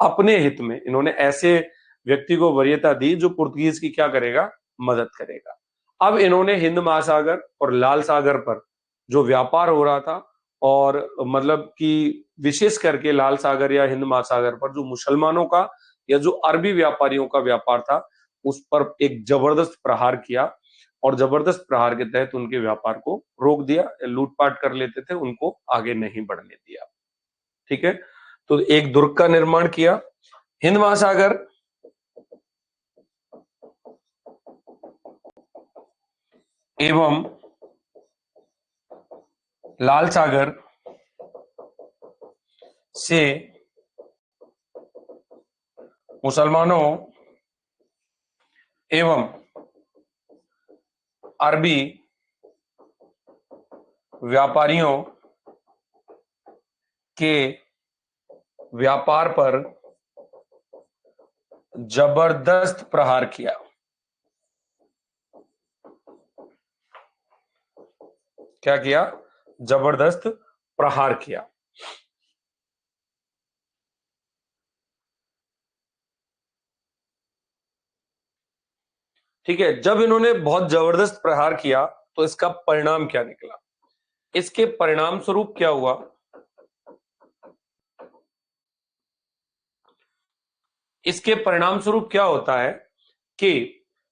अपने हित में इन्होंने ऐसे व्यक्ति को वरीयता दी जो पुर्तगीज की क्या करेगा, मदद करेगा। अब इन्होंने हिंद महासागर और लाल सागर पर जो व्यापार हो रहा था, और मतलब कि विशेष करके लाल सागर या हिंद महासागर पर जो मुसलमानों का या जो अरबी व्यापारियों का व्यापार था, उस पर एक जबरदस्त प्रहार किया, और जबरदस्त प्रहार के तहत उनके व्यापार को रोक दिया, लूटपाट कर लेते थे, उनको आगे नहीं बढ़ने दिया। ठीक है, तो एक दुर्ग का निर्माण किया। हिंद महासागर एवं लाल सागर से मुसलमानों एवं अरबी व्यापारियों के व्यापार पर जबरदस्त प्रहार किया। क्या किया, जबरदस्त प्रहार किया। ठीक है, जब इन्होंने बहुत जबरदस्त प्रहार किया तो इसका परिणाम क्या निकला, इसके परिणाम स्वरूप क्या हुआ, इसके परिणाम स्वरूप क्या होता है कि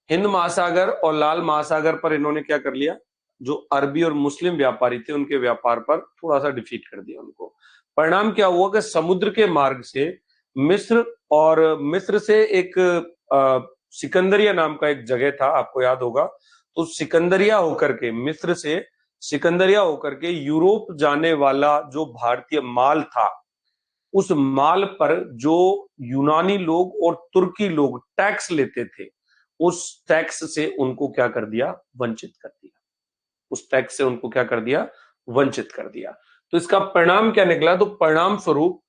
हिंद महासागर और लाल महासागर पर इन्होंने क्या कर लिया, जो अरबी और मुस्लिम व्यापारी थे उनके व्यापार पर थोड़ा सा डिफीट कर दिया उनको। परिणाम क्या हुआ कि समुद्र के मार्ग से मिस्र, और मिस्र से एक सिकंदरिया नाम का एक जगह था, आपको याद होगा, तो सिकंदरिया होकर के, मिस्र से सिकंदरिया होकर के यूरोप जाने वाला जो भारतीय माल था, उस माल पर जो यूनानी लोग और तुर्की लोग टैक्स लेते थे, उस टैक्स से उनको क्या कर दिया, वंचित कर दिया। उस टैक्स से उनको क्या कर दिया, वंचित कर दिया। तो इसका परिणाम क्या निकला, तो परिणाम स्वरूप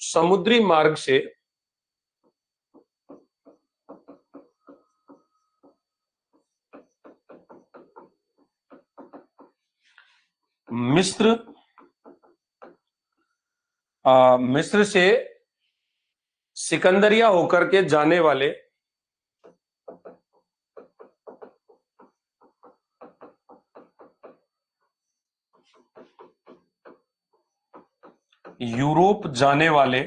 समुद्री मार्ग से मिस्र, मिस्र से सिकंदरिया होकर के जाने वाले यूरोप जाने वाले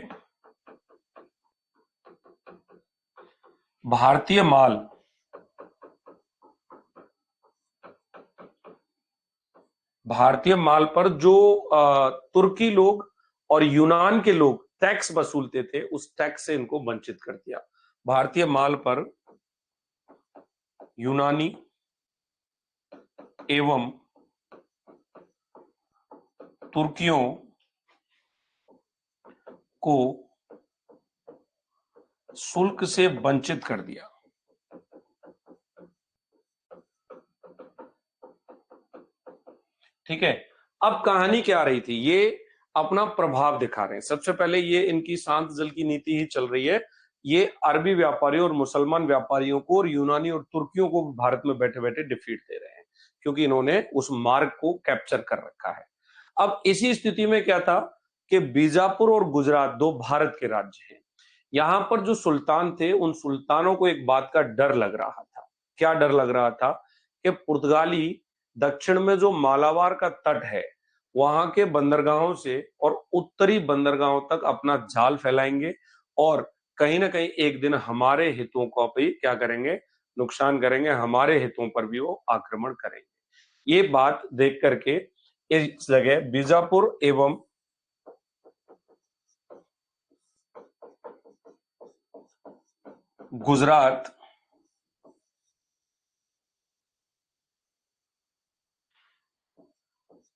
भारतीय माल, भारतीय माल पर जो तुर्की लोग और यूनान के लोग टैक्स वसूलते थे, उस टैक्स से इनको वंचित कर दिया। भारतीय माल पर यूनानी एवं तुर्कियों को शुल्क से वंचित कर दिया। ठीक है, अब कहानी क्या आ रही थी, ये अपना प्रभाव दिखा रहे हैं। सबसे पहले ये इनकी शांत जल की नीति ही चल रही है, ये अरबी व्यापारियों और मुसलमान व्यापारियों को और यूनानी और तुर्कियों को भारत में बैठे बैठे डिफीट दे रहे हैं, क्योंकि इन्होंने उस मार्ग को कैप्चर कर रखा है। अब इसी स्थिति में क्या था कि बीजापुर और गुजरात दो भारत के राज्य हैं। यहां पर जो सुल्तान थे, उन सुल्तानों को एक बात का डर लग रहा था। क्या डर लग रहा था कि पुर्तगाली दक्षिण में जो मालाबार का तट है, वहां के बंदरगाहों से और उत्तरी बंदरगाहों तक अपना जाल फैलाएंगे, और कहीं ना कहीं एक दिन हमारे हितों को भी क्या करेंगे, नुकसान करेंगे, हमारे हितों पर भी वो आक्रमण करेंगे। ये बात देख करके इस जगह बीजापुर एवं गुजरात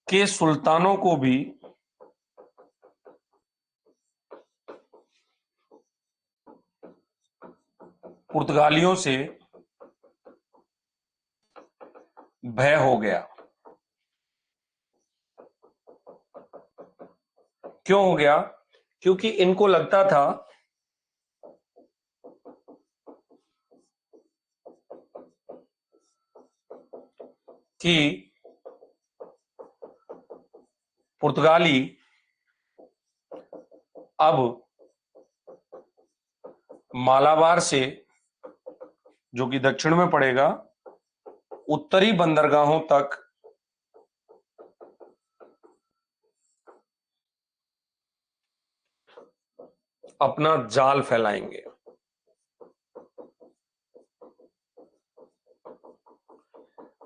के सुल्तानों को भी पुर्तगालियों से भय हो गया। क्यों हो गया? क्योंकि इनको लगता था कि पुर्तगाली अब मालाबार से, जो कि दक्षिण में पड़ेगा, उत्तरी बंदरगाहों तक अपना जाल फैलाएंगे।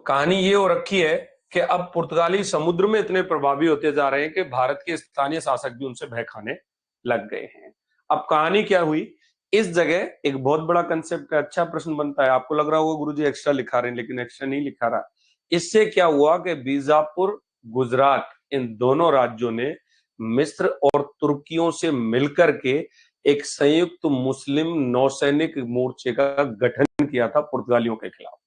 कहानी ये हो रखी है कि अब पुर्तगाली समुद्र में इतने प्रभावी होते जा रहे हैं कि भारत के स्थानीय शासक भी उनसे भय खाने लग गए हैं। अब कहानी क्या हुई, इस जगह एक बहुत बड़ा कंसेप्ट का अच्छा प्रश्न बनता है। आपको लग रहा होगा गुरुजी एक्स्ट्रा लिखा रहे हैं, लेकिन एक्स्ट्रा नहीं लिखा रहा। इससे क्या हुआ कि बीजापुर, गुजरात, इन दोनों राज्यों ने मिस्र और तुर्कियों से मिलकर के एक संयुक्त मुस्लिम नौसैनिक मोर्चे का गठन किया था पुर्तगालियों के खिलाफ।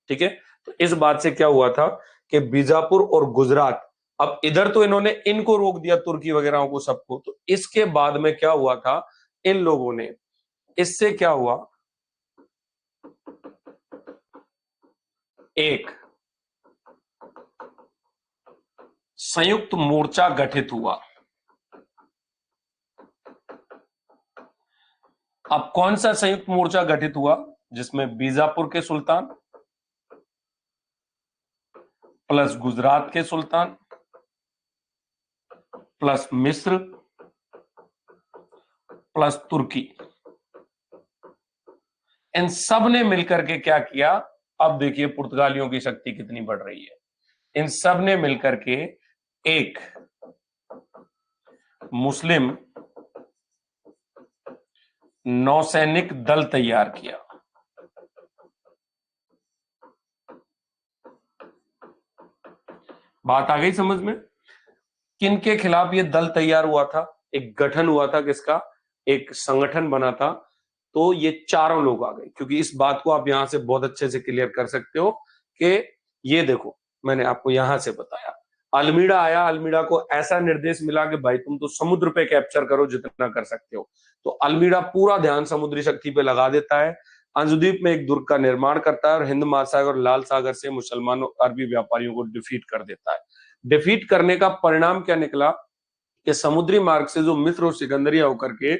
ठीक है, तो इस बात से क्या हुआ था कि बीजापुर और गुजरात, अब इधर तो इन्होंने इनको रोक दिया, तुर्की वगैरह को, सबको। तो इसके बाद में क्या हुआ था, इन लोगों ने, इससे क्या हुआ, एक संयुक्त मोर्चा गठित हुआ। अब कौन सा संयुक्त मोर्चा गठित हुआ? जिसमें बीजापुर के सुल्तान प्लस गुजरात के सुल्तान प्लस मिस्र प्लस तुर्की, इन सब ने मिलकर के क्या किया? अब देखिए पुर्तगालियों की शक्ति कितनी बढ़ रही है। इन सब ने मिलकर के एक मुस्लिम नौसैनिक दल तैयार किया। बात आ गई समझ में? किनके खिलाफ ये दल तैयार हुआ था? एक गठन हुआ था किसका? एक संगठन बना था। तो ये चारों लोग आ गए, क्योंकि इस बात को आप यहां से बहुत अच्छे से क्लियर कर सकते हो कि ये देखो, मैंने आपको यहां से बताया, अल्मीड़ा आया, अल्मीड़ा को ऐसा निर्देश मिला कि भाई तुम तो समुद्र पे कैप्चर करो जितना कर सकते हो। तो अल्मीड़ा पूरा ध्यान समुद्री शक्ति पे लगा देता है, अंजुदीप में एक दुर्ग का निर्माण करता है और हिंद महासागर और लाल सागर से मुसलमानों, अरबी व्यापारियों को डिफीट कर देता है। डिफीट करने का परिणाम क्या निकला कि समुद्री मार्ग से जो मिस्र और सिकंदरिया होकर के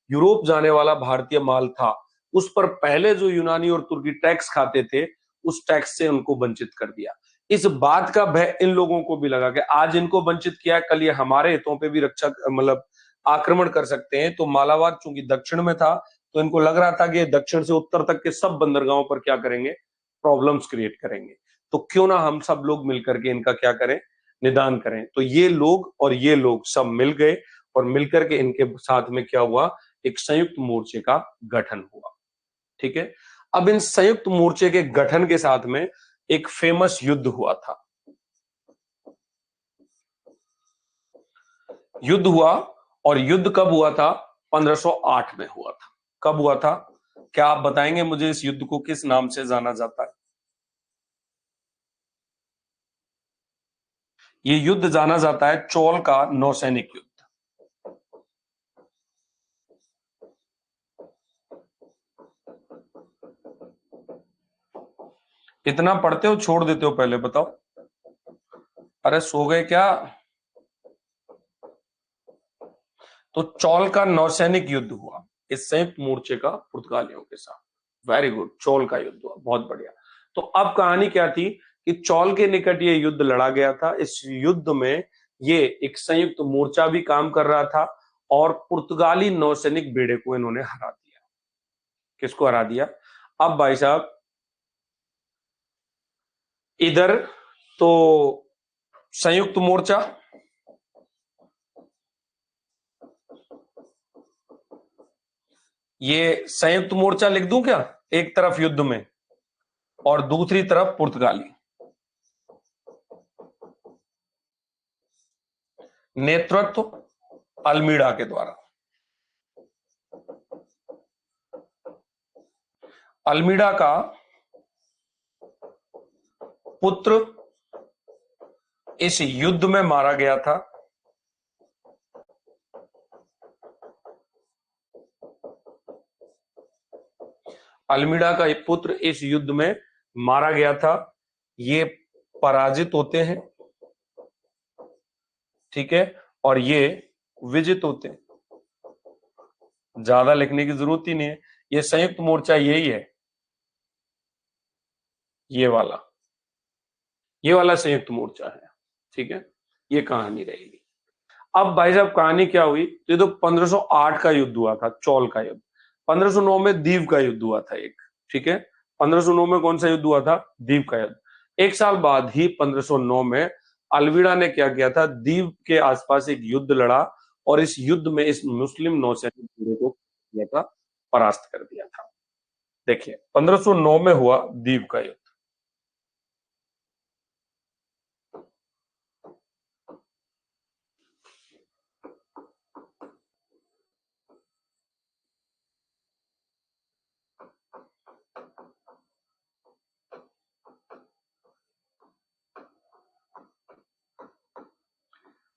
यूरोप जाने वाला भारतीय माल था, उस पर पहले जो यूनानी और तुर्की टैक्स खाते थे, उस टैक्स से उनको वंचित कर दिया। इस बात का भय इन लोगों को भी लगा कि आज इनको वंचित किया, कल ये हमारे हितों पे भी रक्षा, मतलब आक्रमण कर सकते हैं। तो मालाबार चूंकि दक्षिण में था, तो इनको लग रहा था कि दक्षिण से उत्तर तक के सब बंदरगाहों पर क्या करेंगे, प्रॉब्लम्स क्रिएट करेंगे। तो क्यों ना हम सब लोग मिलकर के इनका क्या करें, निदान करें। तो ये लोग और ये लोग सब मिल गए और मिलकर के इनके साथ में क्या हुआ, एक संयुक्त मोर्चे का गठन हुआ। ठीक है, अब इन संयुक्त मोर्चे के गठन के साथ में एक फेमस युद्ध हुआ था। युद्ध हुआ, और युद्ध कब हुआ था? 1508 में हुआ था। कब हुआ था? क्या आप बताएंगे मुझे इस युद्ध को किस नाम से जाना जाता है? ये युद्ध जाना जाता है चोल का नौसैनिक युद्ध। इतना पढ़ते हो छोड़ देते हो, पहले बताओ। अरे सो गए क्या? तो चौल का नौसैनिक युद्ध हुआ इस संयुक्त मोर्चे का पुर्तगालियों के साथ। वेरी गुड, चौल का युद्ध हुआ, बहुत बढ़िया। तो अब कहानी क्या थी कि चौल के निकट ये युद्ध लड़ा गया था। इस युद्ध में ये एक संयुक्त मोर्चा भी काम कर रहा था, और पुर्तगाली नौसैनिक बेड़े को इन्होंने हरा दिया। किसको हरा दिया? अब भाई साहब इधर तो संयुक्त मोर्चा, ये संयुक्त मोर्चा लिख दूं क्या? एक तरफ युद्ध में और दूसरी तरफ पुर्तगाली। नेतृत्व अल्मीड़ा के द्वारा। अल्मीड़ा का पुत्र इस युद्ध में मारा गया था। अल्मीड़ा का एक पुत्र इस युद्ध में मारा गया था। ये पराजित होते हैं, ठीक है, और ये विजित होते हैं। ज्यादा लिखने की जरूरत ही नहीं है, ये संयुक्त मोर्चा यही है, ये वाला संयुक्त मोर्चा है, ठीक है। ये कहानी रहेगी। अब भाई साहब कहानी क्या हुई? तो ये तो 1508 का युद्ध हुआ था, चौल का युद्ध। 1509 में दीव का युद्ध हुआ था एक, ठीक है। 1509 में कौन सा युद्ध हुआ था? दीव का युद्ध। एक साल बाद ही 1509 में अल्वीड़ा ने क्या किया था? दीव के आसपास एक युद्ध लड़ा और इस युद्ध में इस मुस्लिम नौसैनिक को किया था, परास्त कर दिया था। देखिए 1509 में हुआ दीव का युद्ध।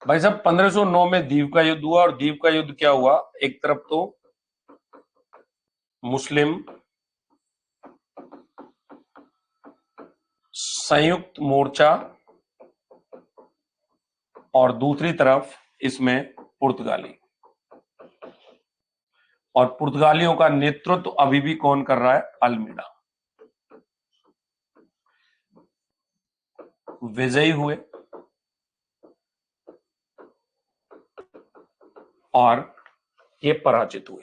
भाई साहब 1509 में दीव का युद्ध हुआ, और दीव का युद्ध क्या हुआ? एक तरफ तो मुस्लिम संयुक्त मोर्चा और दूसरी तरफ इसमें पुर्तगाली। और पुर्तगालियों का नेतृत्व अभी भी कौन कर रहा है? अल्मीड़ा। विजयी हुए और ये पराजित हुए।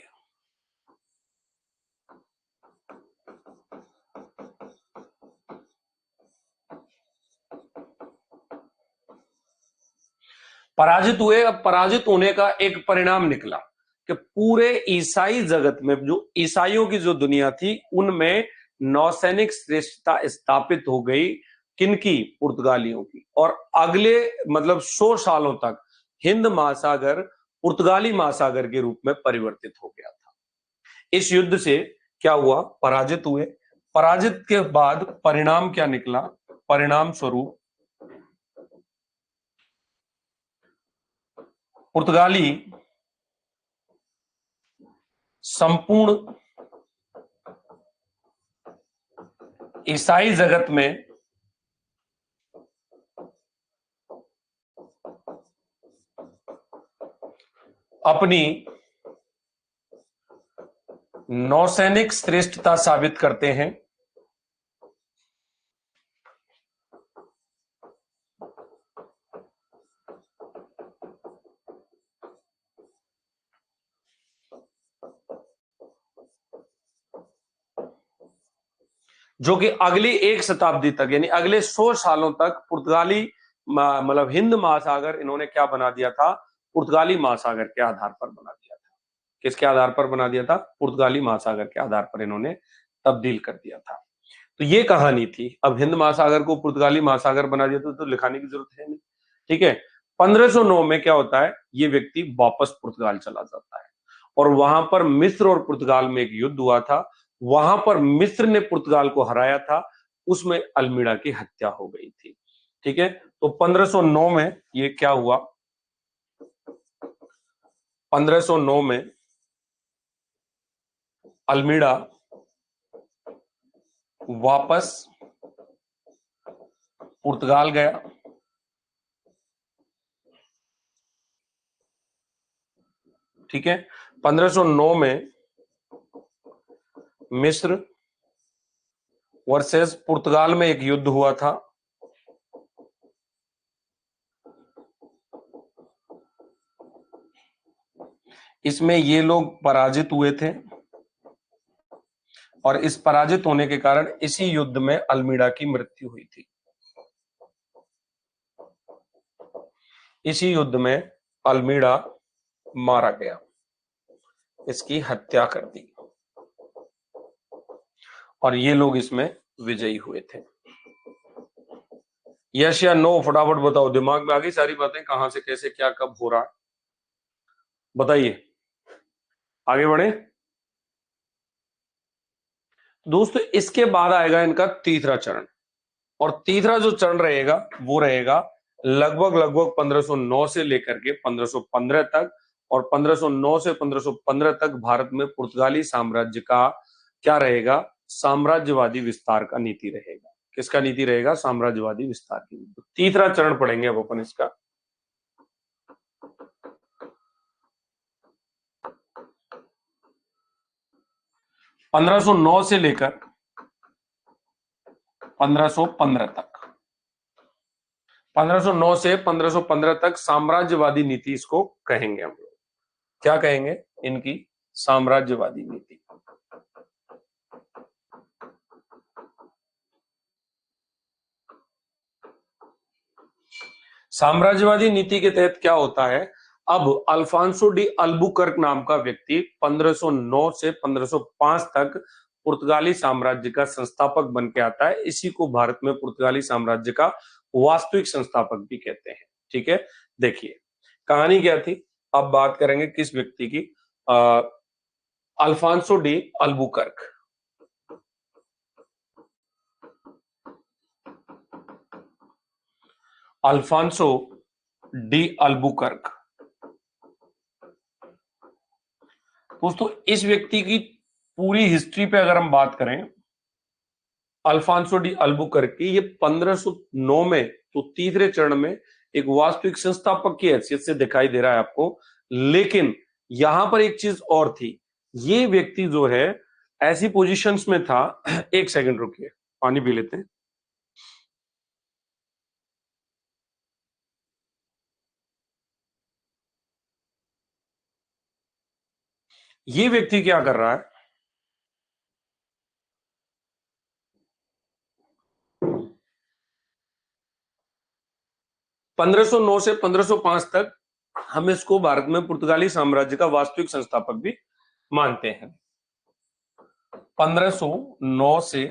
पराजित हुए। अब पराजित होने का एक परिणाम निकला कि पूरे ईसाई जगत में, जो ईसाइयों की जो दुनिया थी, उनमें नौसैनिक श्रेष्ठता स्थापित हो गई। किनकी? पुर्तगालियों की। और अगले मतलब 100 सालों तक हिंद महासागर पुर्तगाली महासागर के रूप में परिवर्तित हो गया था। इस युद्ध से क्या हुआ? पराजित हुए। पराजित के बाद परिणाम क्या निकला? परिणाम स्वरूप पुर्तगाली संपूर्ण ईसाई जगत में अपनी नौसैनिक श्रेष्ठता साबित करते हैं। जो कि अगली एक शताब्दी तक, यानी अगले 100 सालों तक पुर्तगाली मतलब हिंद महासागर इन्होंने क्या बना दिया था? पुर्तगाली महासागर के आधार पर बना दिया था। किसके आधार पर बना दिया था? पुर्तगाली महासागर के आधार पर इन्होंने तब्दील कर दिया था। तो ये कहानी थी। अब हिंद महासागर को पुर्तगाली महासागर बना दिया तो लिखाने की जरूरत है नहीं, ठीक है। 1509 में क्या होता है? ये व्यक्ति वापस पुर्तगाल चला जाता है और वहां पर मिस्र और पुर्तगाल में एक युद्ध हुआ था। वहां पर मिस्र ने पुर्तगाल को हराया था, उसमें अल्मीड़ा की हत्या हो गई थी, ठीक है। तो 1509 में ये क्या हुआ? 1509 में अल्मीड़ा वापस पुर्तगाल गया, ठीक है। 1509 में मिस्र वर्सेस पुर्तगाल में एक युद्ध हुआ था। इसमें ये लोग पराजित हुए थे और इस पराजित होने के कारण इसी युद्ध में अल्मीडा की मृत्यु हुई थी। इसी युद्ध में अल्मीडा मारा गया, इसकी हत्या कर दी और ये लोग इसमें विजयी हुए थे। यस या नो फटाफट बताओ, दिमाग में आ गई सारी बातें, कहां से कैसे क्या कब हो रहा है, बताइए, आगे बढ़े। दोस्तों इसके बाद आएगा इनका तीसरा चरण, और तीसरा जो चरण रहेगा वो रहेगा लगभग 1509 से लेकर के 1515 तक, और 1509 से 1515 तक भारत में पुर्तगाली साम्राज्य का क्या रहेगा, साम्राज्यवादी विस्तार का नीति रहेगा। किसका नीति रहेगा, साम्राज्यवादी विस्तार की। तीसरा चरण पढ़ेंगे अब अपन इसका। 1509 से लेकर 1515 तक, 1509 से 1515 तक साम्राज्यवादी नीति इसको कहेंगे हम लोग। क्या कहेंगे, इनकी साम्राज्यवादी नीति। साम्राज्यवादी नीति के तहत क्या होता है, अब अल्फांसो डी अल्बुकर्क नाम का व्यक्ति 1509 से 1505 तक पुर्तगाली साम्राज्य का संस्थापक बन के आता है। इसी को भारत में पुर्तगाली साम्राज्य का वास्तविक संस्थापक भी कहते हैं। ठीक है, देखिए कहानी क्या थी, अब बात करेंगे किस व्यक्ति की, Alfonso de Albuquerque. Alfonso de Albuquerque, दोस्तों इस व्यक्ति की पूरी हिस्ट्री पे अगर हम बात करें, अल्फांसो डी अल्बुकर्क की, ये 1509 में तो तीसरे चरण में एक वास्तविक संस्थापक की हैसियत से दिखाई दे रहा है आपको। लेकिन यहां पर एक चीज और थी, ये व्यक्ति जो है ऐसी पोजीशंस में था एक सेकंड रुकिए, पानी पी लेते हैं। ये व्यक्ति क्या कर रहा है, 1509 से 1505 तक हम इसको भारत में पुर्तगाली साम्राज्य का वास्तविक संस्थापक भी मानते हैं। 1509 से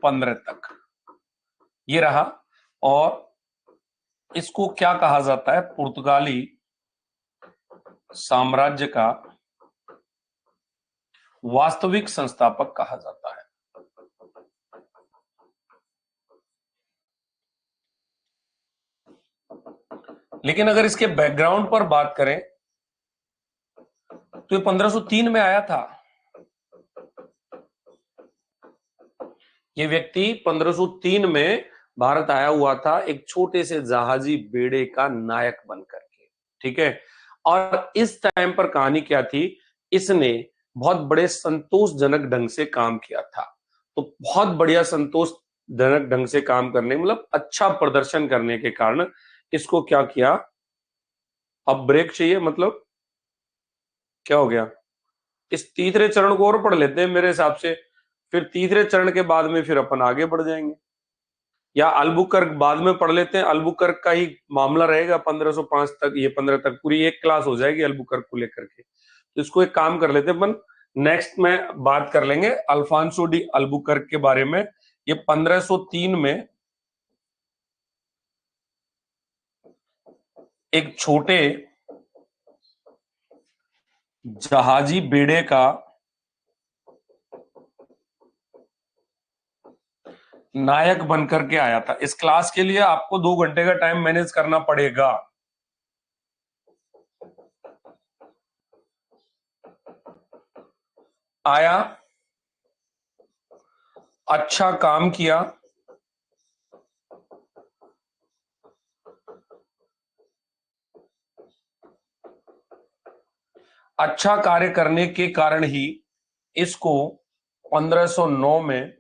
15 तक ये रहा, और इसको क्या कहा जाता है, पुर्तगाली साम्राज्य का वास्तविक संस्थापक कहा जाता है। लेकिन अगर इसके बैकग्राउंड पर बात करें तो ये 1503 में आया था। ये व्यक्ति 1503 में भारत आया हुआ था, एक छोटे से जहाजी बेड़े का नायक बनकर के। ठीक है, और इस टाइम पर कहानी क्या थी, इसने बहुत बड़े संतोषजनक ढंग से काम किया था। तो बहुत बढ़िया संतोषजनक ढंग से काम करने, मतलब अच्छा प्रदर्शन करने के कारण इसको क्या किया, अब ब्रेक चाहिए, मतलब क्या हो गया, इस तीसरे चरण को और पढ़ लेते हैं मेरे हिसाब से, फिर तीसरे चरण के बाद में फिर अपन आगे बढ़ जाएंगे, या अल्बुकर्क बाद में पढ़ लेते हैं। अल्बुकर्क का ही मामला रहेगा 1505 तक, ये 15 तक पूरी एक क्लास हो जाएगी अल्बुकर्क को लेकर के। तो इसको एक काम कर लेते हैं अपन, नेक्स्ट में बात कर लेंगे अल्फांसो डी अल्बुकर्क के बारे में। ये 1503 में एक छोटे जहाजी बेड़े का नायक बनकर के आया था। इस क्लास के लिए आपको 2 घंटे का टाइम मैनेज करना पड़ेगा। आया, अच्छा काम किया, अच्छा कार्य करने के कारण ही इसको 1509 में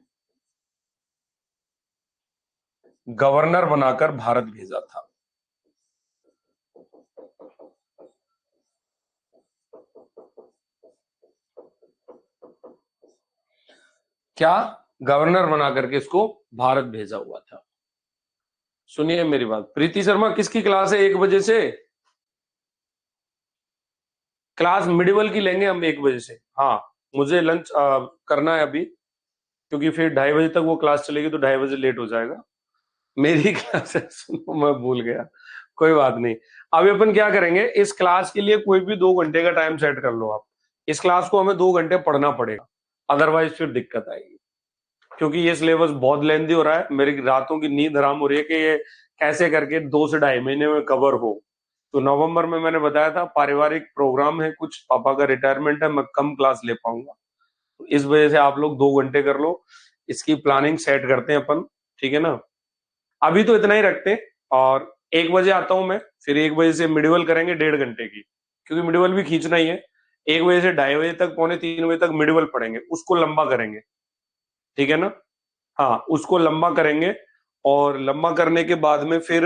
गवर्नर बनाकर भारत भेजा था। क्या गवर्नर बना करके इसको भारत भेजा हुआ था। सुनिए मेरी बात, प्रीति शर्मा किसकी क्लास है 1 बजे से? क्लास मिडिवल की लेंगे हम 1 बजे से। हाँ, मुझे लंच करना है अभी, क्योंकि फिर 2:30 बजे तक वो क्लास चलेगी तो 2:30 बजे लेट हो जाएगा। मेरी क्लास है, सुनो मैं भूल गया, कोई बात नहीं। अभी अपन क्या करेंगे, इस क्लास के लिए कोई भी 2 घंटे का टाइम सेट कर लो आप। इस क्लास को हमें 2 घंटे पढ़ना पड़ेगा, अदरवाइज फिर दिक्कत आएगी, क्योंकि ये सिलेबस बहुत लेंथी हो रहा है। मेरी रातों की नींद हराम हो रही है कि ये कैसे करके 2 से 2.5 महीने में कवर हो। तो नवंबर में मैंने बताया था पारिवारिक प्रोग्राम है, कुछ पापा का रिटायरमेंट है, मैं कम क्लास ले पाऊंगा, तो इस वजह से आप लोग 2 घंटे कर लो। इसकी प्लानिंग सेट करते हैं अपन, ठीक है ना? अभी तो इतना ही रखते हैं, और 1 बजे आता हूं मैं, फिर 1 बजे से मिडिवल करेंगे 1.5 घंटे की, क्योंकि मिडिवल भी खींचना ही है। 1 बजे से 2:30 बजे तक, 2:45 बजे तक मिडिवल पढ़ेंगे, उसको लंबा करेंगे, ठीक है ना? हाँ, उसको लंबा करेंगे, और लंबा करने के बाद में फिर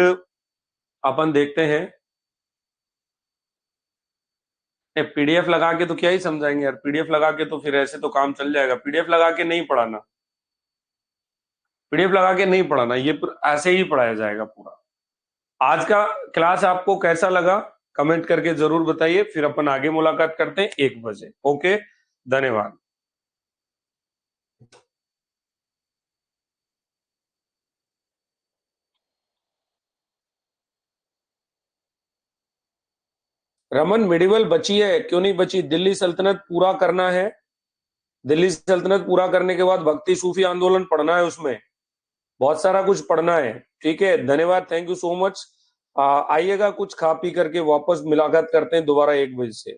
अपन देखते हैं। पीडीएफ लगा के तो क्या ही समझाएंगे यार, पीडीएफ लगा के तो फिर ऐसे तो काम चल जाएगा, पीडीएफ लगा के नहीं पढ़ाना, पीडीएफ लगा के नहीं पढ़ाना, ये ऐसे ही पढ़ाया जाएगा पूरा। आज का क्लास आपको कैसा लगा, कमेंट करके जरूर बताइए, फिर अपन आगे मुलाकात करते हैं 1 बजे। ओके, धन्यवाद। रमन, मिडिवल बची है, क्यों नहीं बची? दिल्ली सल्तनत पूरा करना है। दिल्ली सल्तनत पूरा करने के बाद भक्ति सूफी आंदोलन पढ़ना है, उसमें बहुत सारा कुछ पढ़ना है। ठीक है, धन्यवाद, थैंक यू सो मच। आइएगा, कुछ खा पी करके वापस मुलाकात करते हैं दोबारा 1 बजे से।